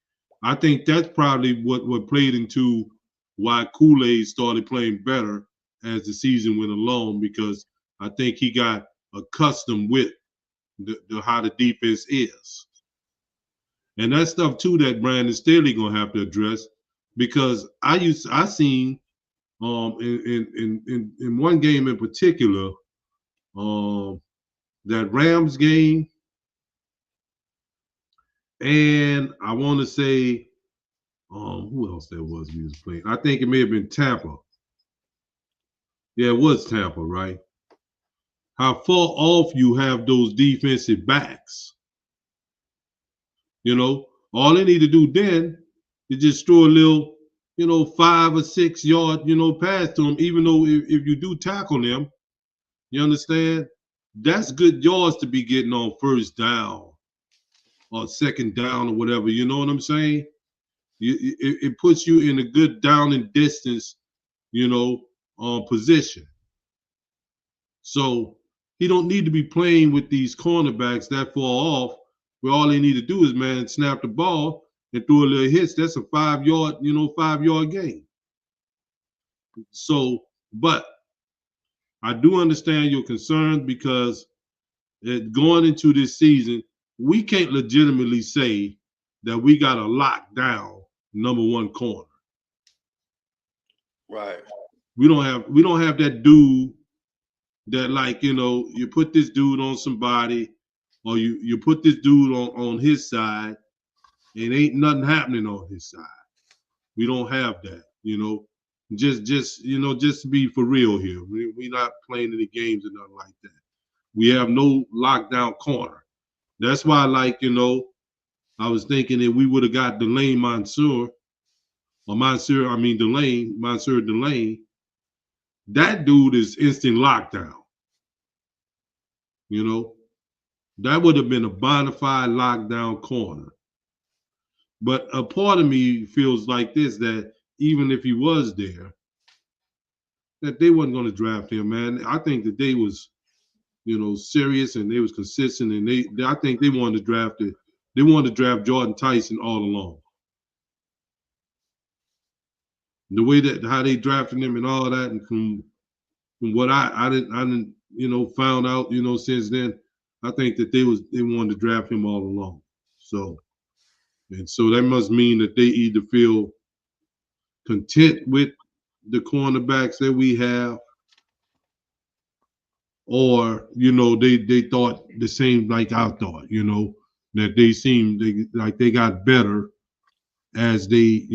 I think that's probably what played into why Kool-Aid started playing better as the season went along, because I think he got accustomed with the how the defense is. And that stuff too that Brandon Staley gonna have to address, because I seen in one game in particular, that Rams game, and I want to say who else that was he was playing? I think it may have been Tampa. Yeah, it was Tampa, right? How far off you have those defensive backs. All they need to do then is just throw a little, 5 or 6 yard, pass to them, even though if you do tackle them, you understand? That's good yards to be getting on first down or second down or whatever. You know what I'm saying? It puts you in a good down and distance, position. So he don't need to be playing with these cornerbacks that far off, where all they need to do is, man, snap the ball and throw a little hits. That's a 5 yard, 5 yard gain. So, but I do understand your concerns, because going into this season, we can't legitimately say that we got a lockdown #1 corner. Right. We don't have that dude that, like, you put this dude on somebody, or you put this dude on his side, and ain't nothing happening on his side. We don't have that, Just to be for real here. We're not playing any games or nothing like that. We have no lockdown corner. That's why, like, I was thinking that we would have got Delane Monsieur Delane. That dude is instant lockdown. That would have been a bona fide lockdown corner. But a part of me feels like this, that even if he was there, that they wasn't going to draft him, man. I think that they was, serious, and they was consistent, and I think they wanted to draft it. They wanted to draft Jordan Tyson all along. The way that how they drafted him and all that, and from what I didn't found out, since then, I think that they wanted to draft him all along. So that must mean that they either feel content with the cornerbacks that we have, or they thought the same like I thought, that they seemed like they got better as they,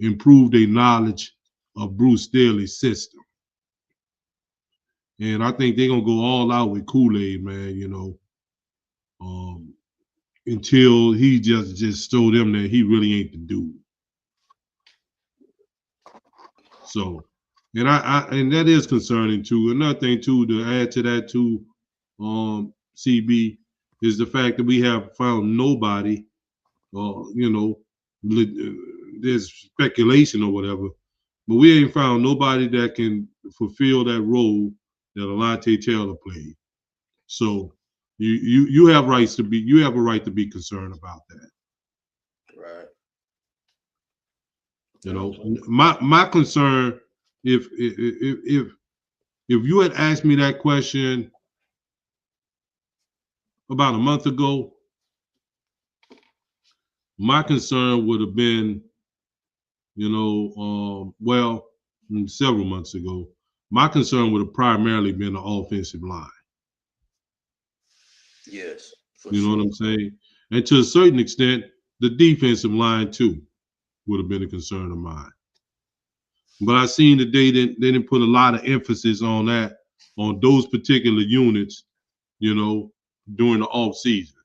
improve their knowledge of Bruce Staley's system. And I think they're gonna go all out with Kool-Aid, man, until he just showed them that he really ain't the dude. So, and and that is concerning too. Another thing too, to add to that too, CB, is the fact that we have found nobody, there's speculation or whatever, but we ain't found nobody that can fulfill that role that Alontae Taylor played. So you have a right to be concerned about that. Right. My concern, if you had asked me that question about a month ago, my concern would have been, several months ago, my concern would have primarily been the offensive line. Yes. You know what I'm saying? And to a certain extent, the defensive line too would have been a concern of mine. But I seen that they didn't put a lot of emphasis on that, on those particular units, during the off season.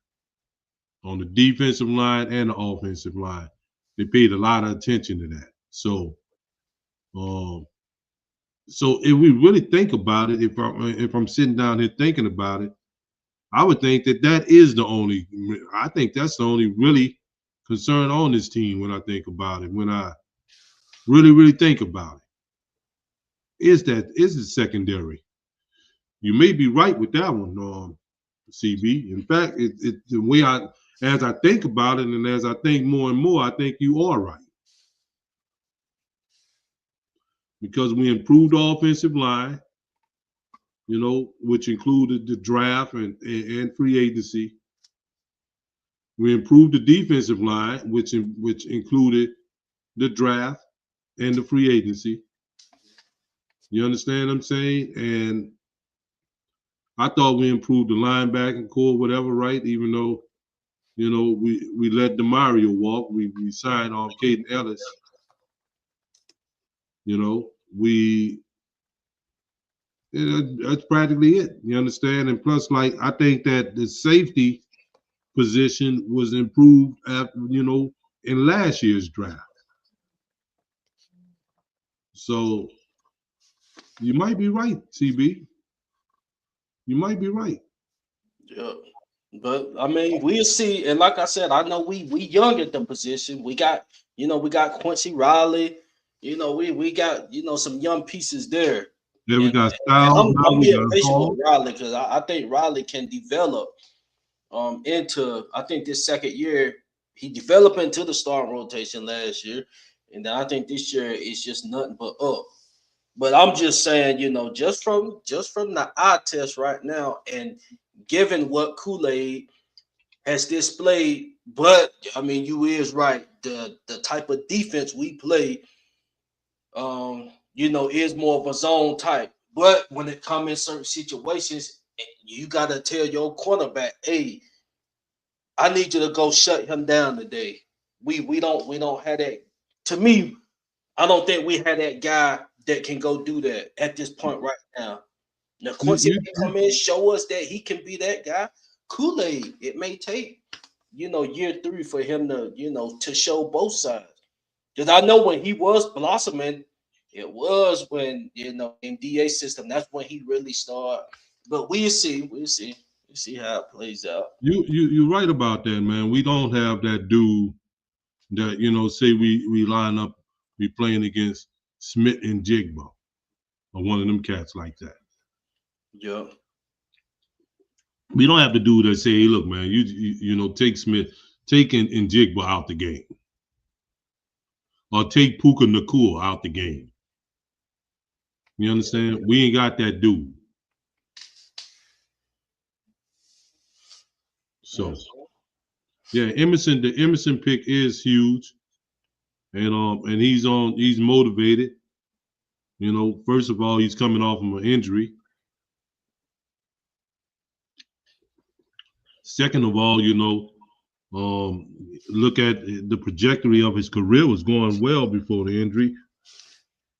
On the defensive line and the offensive line, they paid a lot of attention to that. So, so if we really think about it, if I'm sitting down here thinking about it, I would think that is the only. I think that's the only really concern on this team when I think about it. When I really think about it, is the secondary. You may be right with that one, CB. In fact, the way as I think about it, and as I think more and more, I think you are right. Because we improved the offensive line, which included the draft and free agency. We improved the defensive line, which included the draft and the free agency. You understand what I'm saying? And I thought we improved the linebacker core, whatever, right? Even though, we let DeMario walk. We signed off Caden Ellis. That's practically it. You understand? And plus, I think that the safety position was improved after, in last year's draft. So you might be right, CB. You might be right. Yeah. But I mean, we'll see. And like I said, I know we young at the position. We got, we got Quincy Riley. We got, some young pieces there. Yeah, we got Styles. Styles. I'm being patient with Riley because I think Riley can develop into, I think this second year, he developed into the starting rotation last year. And then I think this year it's just nothing but up. But I'm just saying, just from the eye test right now, and given what Kool-Aid has displayed, but I mean, you is right. The type of defense we play, is more of a zone type. But when it comes in certain situations, you gotta tell your cornerback, hey, I need you to go shut him down today. We don't have that. To me, I don't think we had that guy that can go do that at this point right now. Now, Quincy can come in, show us that he can be that guy. Kool-Aid, it may take, year 3 for him to, to show both sides. Because I know when he was blossoming, it was when, in DA system, that's when he really started. But we'll see how it plays out. You're right about that, man. We don't have that dude that, say we line up, we playing against Smith and Jigba, or one of them cats like that. Yeah. We don't have to do that. Say, hey, look, man, you take Smith, take and Jigba out the game, or take Puka Nacua out the game. You understand? We ain't got that dude. So, yeah, the Emerson pick is huge, and he's motivated. First of all, he's coming off of an injury. Second of all, Look at the trajectory of his career was going well before the injury,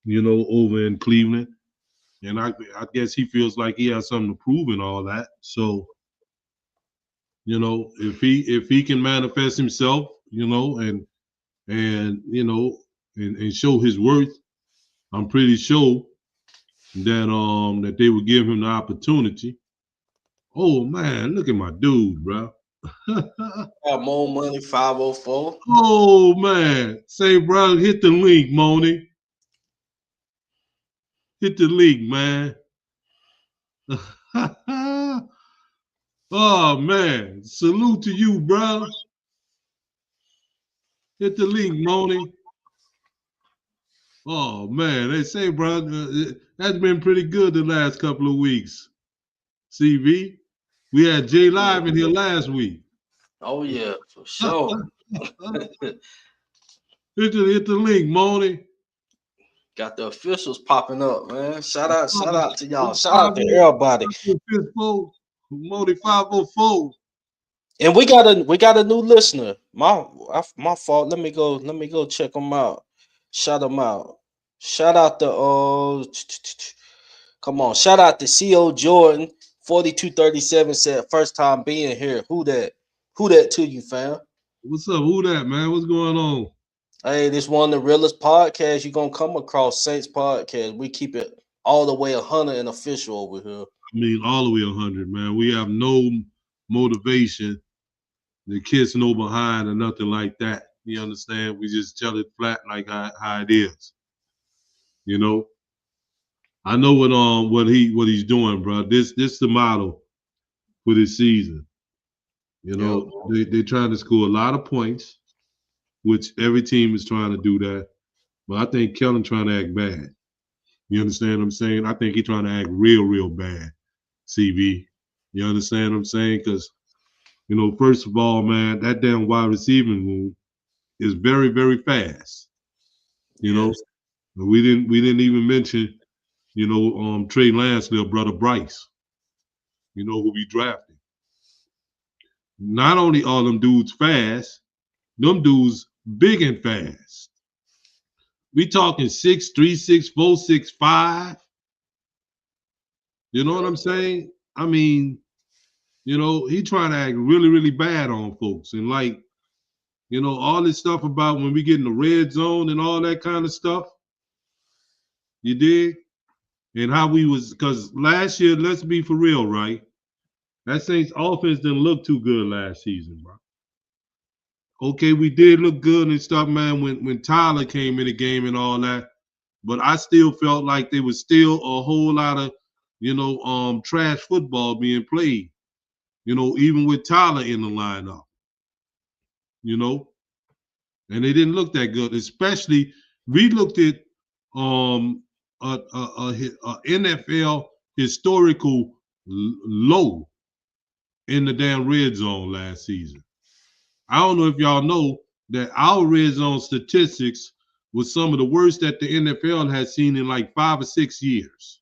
over in Cleveland. And I guess he feels like he has something to prove in all that. So, if he can manifest himself, and show his worth, I'm pretty sure that they would give him the opportunity. Oh man, look at my dude, bro. Got more money, 504. Oh man, say bro, hit the link, Moni. Hit the link, man. Oh man, salute to you, bro. Hit the link, Moni. Oh man, they say, bro, that's been pretty good the last couple of weeks. CV, we had J Live in here last week. Oh yeah, for sure. Hit the link, Moni. Got the officials popping up, man. Shout out to y'all. Shout out to everybody. Moni 504. And we got a new listener. My fault. Let me go check them out. Shout them out. Shout out to come on. Shout out to CO Jordan 4237 said first time being here. Who that? Who that to you, fam? What's up? Who that, man? What's going on? Hey, this one of the realest podcasts you're gonna come across, Saints Podcast. We keep it all the way 100 and official over here. I mean, all the way 100, man. We have no motivation to kiss no behind or nothing like that. You understand? We just tell it flat like how it is. I know what he's doing, bro. This the model for this season. They're trying to score a lot of points, which every team is trying to do that. But I think Kellen trying to act bad. You understand what I'm saying? I think he's trying to act real bad, CV. You understand what I'm saying? Because, first of all, man, that damn wide receiving room is very, very fast. Yes. We didn't even mention, Trey Lance, little brother Bryce, who we drafted. Not only are them dudes fast, them dudes big and fast. We talking 6'3", 6'4", 6'5". You know what I'm saying? I mean, he trying to act really, really bad on folks. And all this stuff about when we get in the red zone and all that kind of stuff. You dig? And how we was, because last year, let's be for real, right? That Saints offense didn't look too good last season, bro. Okay, we did look good and stuff, man, when Tyler came in the game and all that. But I still felt like there was still a whole lot of, trash football being played. Even with Tyler in the lineup. And they didn't look that good. Especially, we looked at a NFL historical low in the damn red zone last season. I don't know if y'all know that our red zone statistics was some of the worst that the NFL has seen in like 5 or 6 years.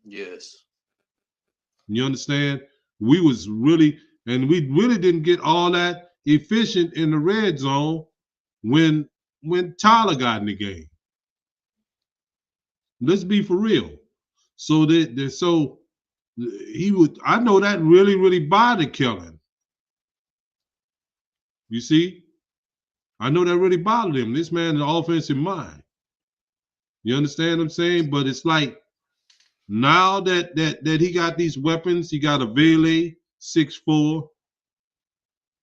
Yes. You understand? We really didn't get all that efficient in the red zone when Tyler got in the game. Let's be for real. So I know that really, really bothered Kellen. You see? I know that really bothered him. This man is an offensive mind. You understand what I'm saying? But it's like now that he got these weapons, he got a Vele 6'4".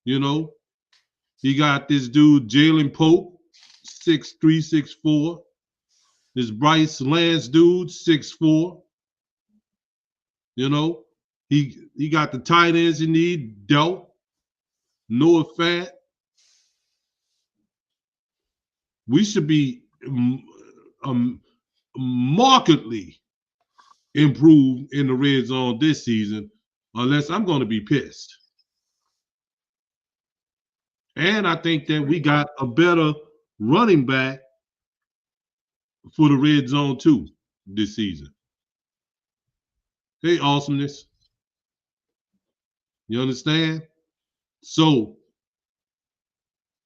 He got this dude Jalen Pope 6'3", 6'4". This Bryce Lance dude 6'4". He got the tight ends he need, Delp, Noah Fant. We should be markedly improved in the red zone this season, unless I'm going to be pissed. And I think that we got a better running back for the red zone too this season. Hey, awesomeness. You understand? So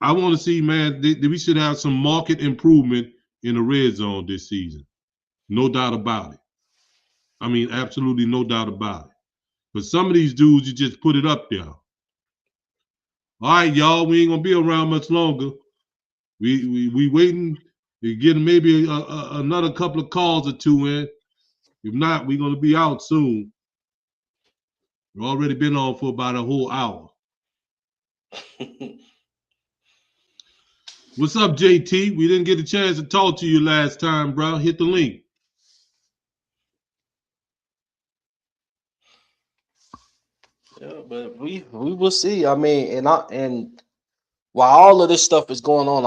I want to see, man, we should have some market improvement in the red zone this season. No doubt about it. I mean, absolutely no doubt about it. But some of these dudes, you just put it up there. All right, y'all, we ain't gonna be around much longer. We waiting to get maybe another couple of calls or two in. If not, we're gonna be out soon. We've already been on for about a whole hour. What's up, JT? We didn't get a chance to talk to you last time, bro. Hit the link. Yeah, but we will see. I mean, and while all of this stuff is going on,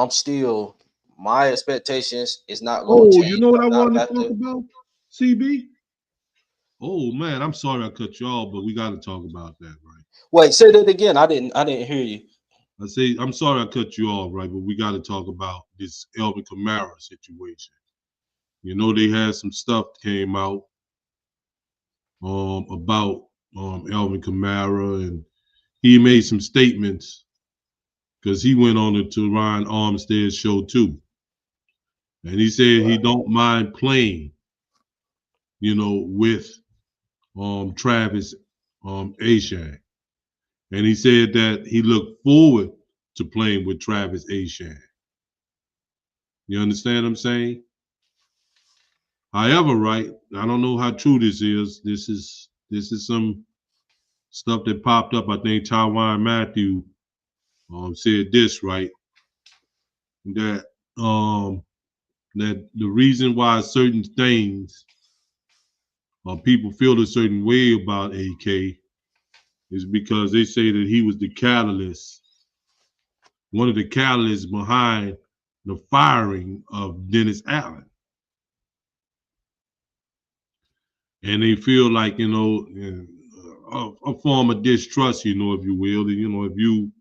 my expectations is not going to Oh, you change. know what I I'm not wanted to about talk to. about, CB? Oh man, I'm sorry I cut you off, but we got to talk about that, right? Wait, say that again. I didn't hear you. I say I'm sorry I cut you off, right? But we got to talk about this Alvin Kamara situation. You know, they had some stuff came out about Alvin Kamara, and he made some statements because he went on the Teron Armstead show too, and he said he don't mind playing, you know, with Travis Achane, and he said that he looked forward to playing with Travis Achane. You understand what I'm saying? However, right, I don't know how true this is. This is some stuff that popped up. I think Tyrann Mathieu said this, right, that that the reason why certain things people feel a certain way about AK is because they say that he was the catalyst, one of the catalysts behind the firing of Dennis Allen. And they feel like, you know, a form of distrust, you know, if you will, that, you know, if you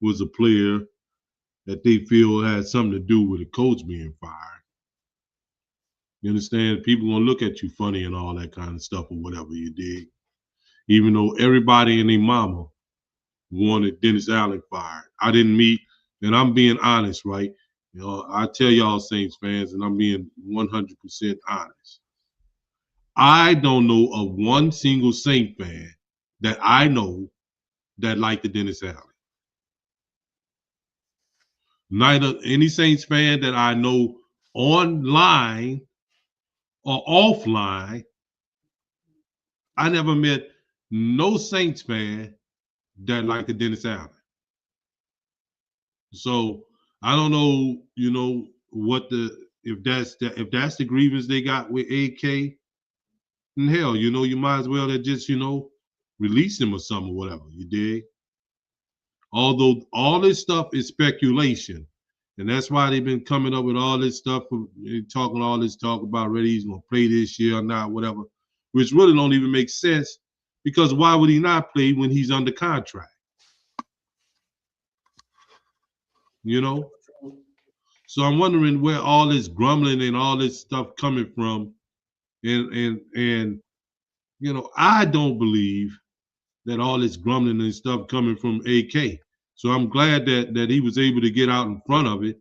was a player that they feel had something to do with a coach being fired. You understand? People gonna look at you funny and all that kind of stuff or whatever you did. Even though everybody and their mama wanted Dennis Allen fired. I didn't meet, and I'm being honest, right? You know, I tell y'all Saints fans, and I'm being 100% honest. I don't know of one single Saint fan that I know that liked the Dennis Allen. Neither any Saints fan that I know online or offline. I never met no Saints fan that liked the Dennis Allen. So I don't know, you know, if that's the grievance they got with AK. And hell, you know, you might as well have just, you know, release him or something or whatever. You dig? Although all this stuff is speculation. And that's why they've been coming up with all this stuff, talking all this talk about whether he's going to play this year or not, whatever, which really don't even make sense because why would he not play when he's under contract? You know? So I'm wondering where all this grumbling and all this stuff coming from. And you know, I don't believe that all this grumbling and stuff coming from AK. So I'm glad that he was able to get out in front of it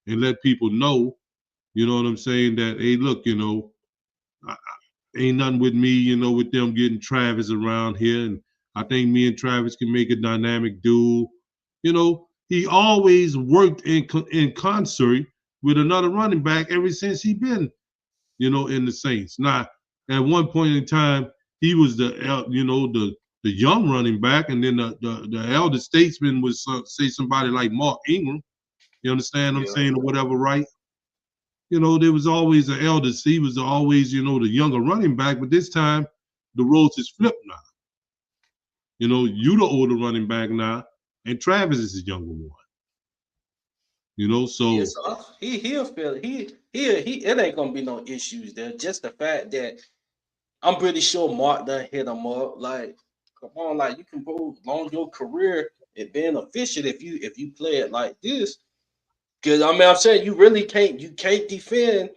and let people know, you know what I'm saying, that, hey, look, you know, ain't nothing with me, you know, with them getting Travis around here. And I think me and Travis can make a dynamic duo. You know, he always worked in concert with another running back ever since he been, you know, in the Saints. Now, at one point in time, he was the young running back, and then the elder statesman was say somebody like Mark Ingram. You understand what I'm saying, or whatever, right? You know, there was always an elder. He was always, you know, the younger running back, but this time the roles is flipped now. You know, you the older running back now, and Travis is the younger one. You know, so Yeah, so he'll feel it ain't gonna be no issues there. Just the fact that I'm pretty sure Mark done hit him up. Like, come on, like you can prolong your career and being efficient if you play it like this. Because I mean, I'm saying you can't defend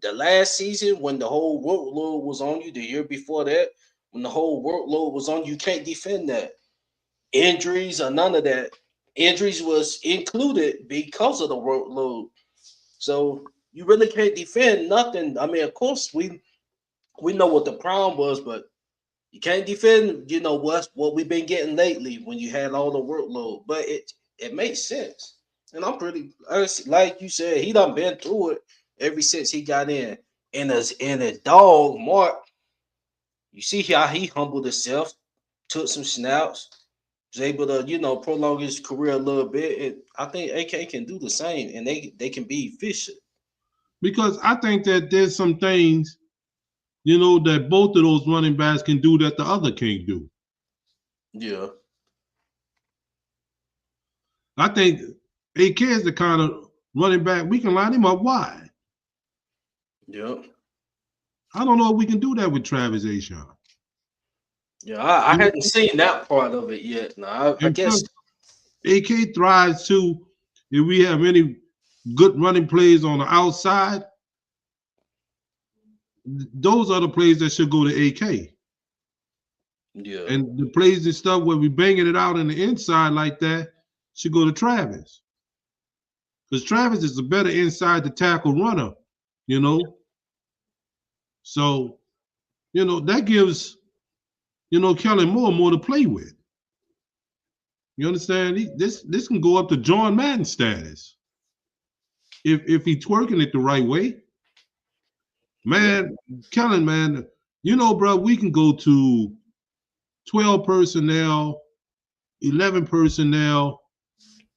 the last season when the whole workload was on you. The year before that, when the whole workload was on you, can't defend that. Injuries or none of that. injuries was included because of the workload. So you really can't defend nothing. I mean, of course, we know what the problem was, but you can't defend, what we've been getting lately when you had all the workload. But it makes sense. And I'm pretty like you said, he done been through it ever since he got in. And his dog, Mark, you see how he humbled himself, took some snaps, was able to, prolong his career a little bit. And I think AK can do the same, and they can be efficient. Because I think that there's some things, that both of those running backs can do that the other can't do. Yeah. I think AK is the kind of running back we can line him up wide. Yeah. I don't know if we can do that with Travis Etienne. Yeah, I hadn't seen that part of it yet. No, I guess. AK thrives too. If we have any good running plays on the outside, those are the plays that should go to AK. Yeah. And the plays and stuff where we banging it out on the inside like that should go to Travis. Because Travis is a better inside the tackle runner, So, that gives, Kellen Moore more to play with. You understand? This can go up to John Madden status. If he's twerking it the right way. Man, Kellen, man, bro, we can go to 12 personnel, 11 personnel,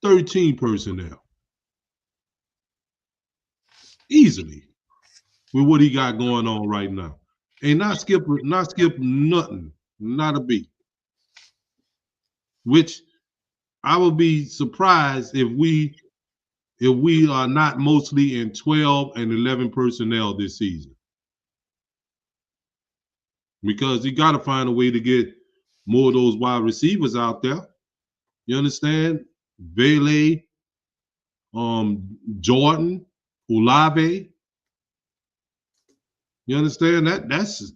13 personnel. Easily with what he got going on right now. And not skip nothing, not a beat. Which I would be surprised if we are not mostly in 12 and 11 personnel this season. Because you got to find a way to get more of those wide receivers out there. You understand? Vele, Jordan, Olave. You understand that? That's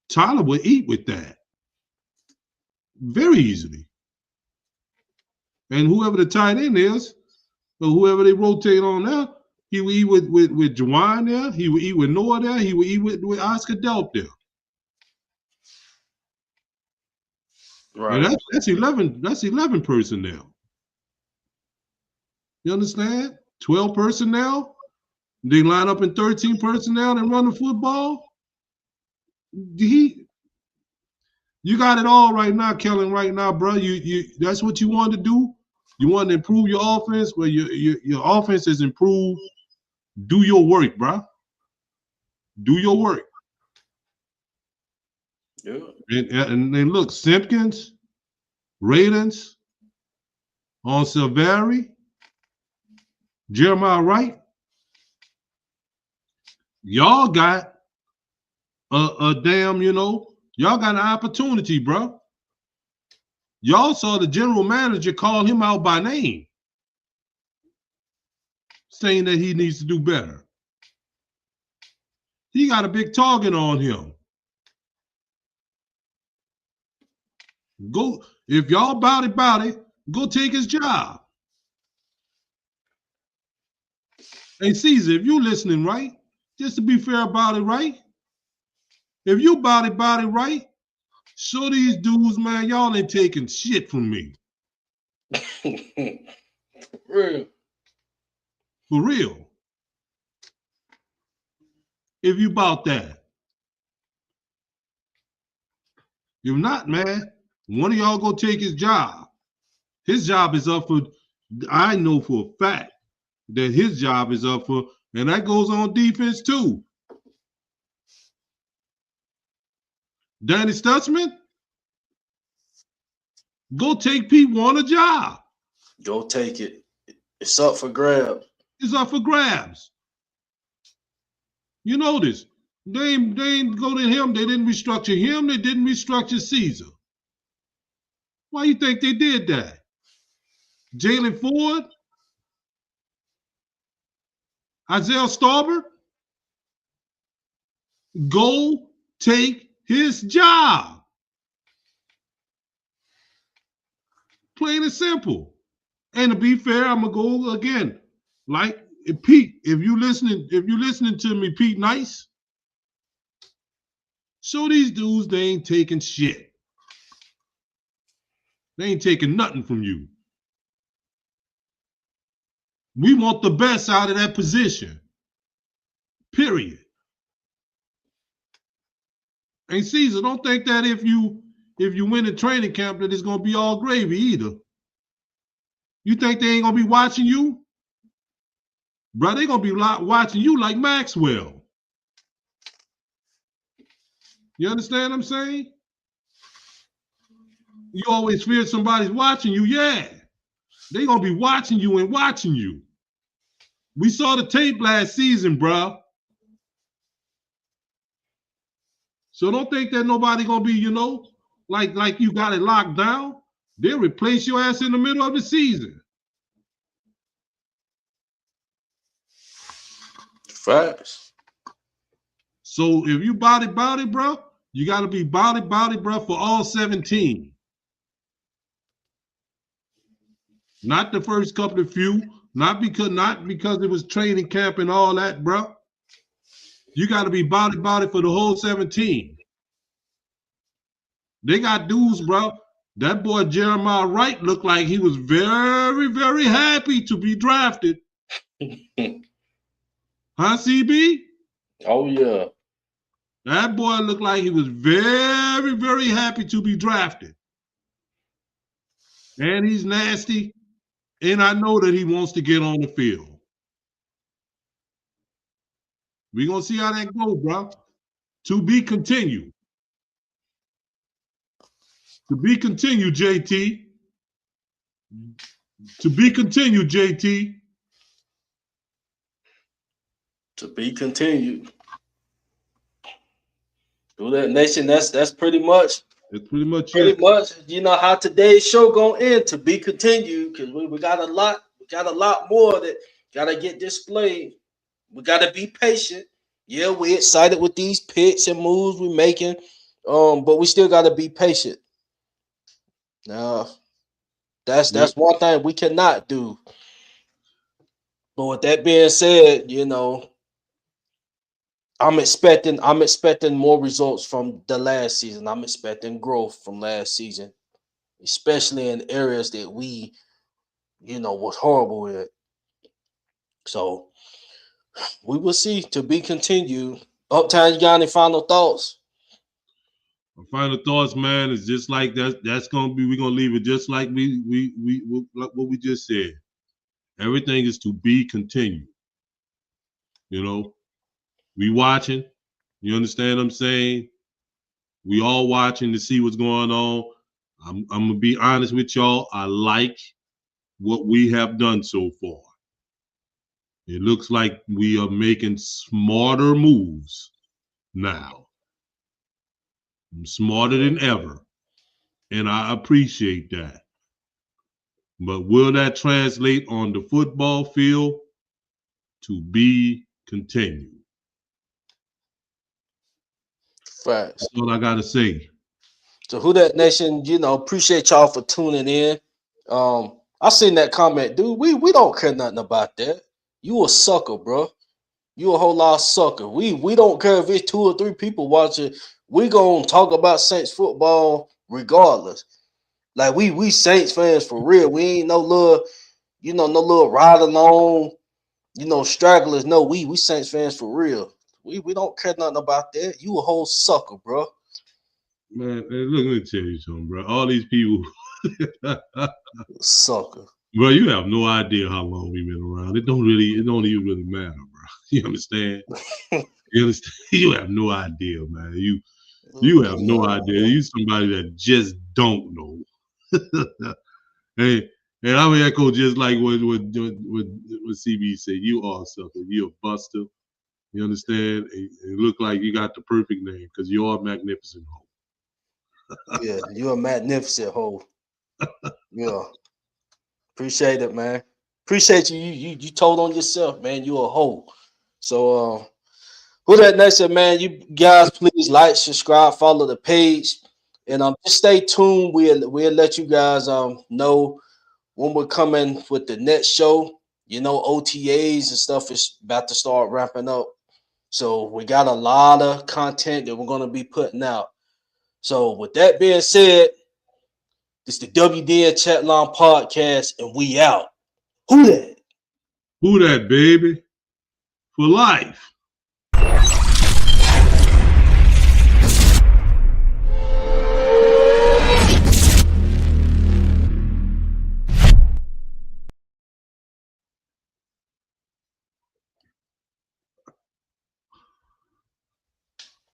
Tyler will eat with that very easily. And whoever the tight end is, or whoever they rotate on there, he will eat with Juwan there. He will eat with Noah there. He will eat with Oscar Delp there. Right. And that's 11. That's 11 personnel. You understand? 12 personnel. They line up in 13 personnel and run the football. You got it all right now, Kellen. Right now, bro. You that's what you want to do. You want to improve your offense. Well, your offense is improved. Do your work, bro. Do your work. Yeah. And look, Simpkins, Radens, on Silveri, Jeremiah Wright. Y'all got a damn, y'all got an opportunity, bro. Y'all saw the general manager call him out by name, saying that he needs to do better. He got a big target on him. Go, if y'all about it, go take his job. Hey, Caesar, if you listening, right? Just to be fair about it, right? If you about it, right? Show these dudes, man, y'all ain't taking shit from me. Real. For real. If you about that. If not, man, one of y'all go take his job. His job is up for, I know for a fact that his job is up for, and that goes on defense too. Danny Stutzman, go take Pete Warner job. Go take it. It's up for grabs. It's up for grabs. You know this. They ain't go to him. They didn't restructure him. They didn't restructure Caesar. Why you think they did that? Jalen Ford? Isaiah Stauber? Go take his job. Plain and simple. And to be fair, I'm gonna go again. Like Pete, if you listening to me, Pete Nice, show these dudes they ain't taking shit. They ain't taking nothing from you. We want the best out of that position. Period. And Caesar, don't think that if you win a training camp that it's gonna be all gravy either. You think they ain't gonna be watching you? Bro, they gonna be watching you like Maxwell. You understand what I'm saying? You always fear somebody's watching you. Yeah. They gonna be watching you and watching you. We saw the tape last season, bro. So don't think that nobody gonna be, like you got it locked down. They'll replace your ass in the middle of the season. Facts. So if you body, bro, you got to be body, bro, for all 17. Not the first couple of few, not because it was training camp and all that, bro. You got to be body for the whole 17. They got dudes, bro. That boy Jeremiah Wright looked like he was very, very happy to be drafted. Huh, CB? Oh, yeah. That boy looked like he was very, very happy to be drafted. And he's nasty. And I know that he wants to get on the field. We're going to see how that goes, bro. To be continued. To be continued, JT. To be continued, JT. To be continued. Do that, Nation. That's pretty much. That's pretty much How today's show gonna end. To be continued, because we got a lot. We got a lot more that gotta get displayed. We gotta be patient. Yeah, we're excited with these picks and moves we're making, but we still gotta be patient. Now, that's one thing we cannot do. But with that being said, I'm expecting more results from the last season. I'm expecting growth from last season, especially in areas that we, was horrible at. So we will see. To be continued. Uptown, you got any final thoughts? My final thoughts, man, is just like that. That's gonna be. We're gonna leave it just like what we just said. Everything is to be continued. We watching. You understand what I'm saying? We all watching to see what's going on. I'm gonna be honest with y'all. I like what we have done so far. It looks like we are making smarter moves now. Smarter than ever. And I appreciate that. But will that translate on the football field? To be continued. Facts. That's all I gotta say. So Who Dat Nation, appreciate y'all for tuning in. I seen that comment, dude. We don't care nothing about that. You a sucker, bro. You a whole lot of sucker. We don't care if it's 2 or 3 people watching. We gonna talk about Saints football regardless. Like we Saints fans for real. We ain't no little ride along, stragglers. No, we Saints fans for real. We don't care nothing about that. You a whole sucker, bro. Man, look, let me tell you something, bro. All these people, sucker. Bro, you have no idea how long we've been around. It don't even really matter, bro. You understand? You have no idea, man. You have no idea. You somebody that just don't know. Hey, and I would echo just like what CB said. You are a sucker. You a buster. You understand? It look like you got the perfect name because you are a magnificent hoe. Yeah, you're a magnificent hoe. Yeah. Appreciate it, man. Appreciate you. You told on yourself, man. You a hoe. So Who Dat Nation, man? You guys please like, subscribe, follow the page. And just stay tuned. We'll let you guys know when we're coming with the next show. You know, OTAs and stuff is about to start ramping up. So we got a lot of content that we're going to be putting out. So with that being said, this is the WDN Chatline Podcast, and we out. Who that? Who that, baby? For life.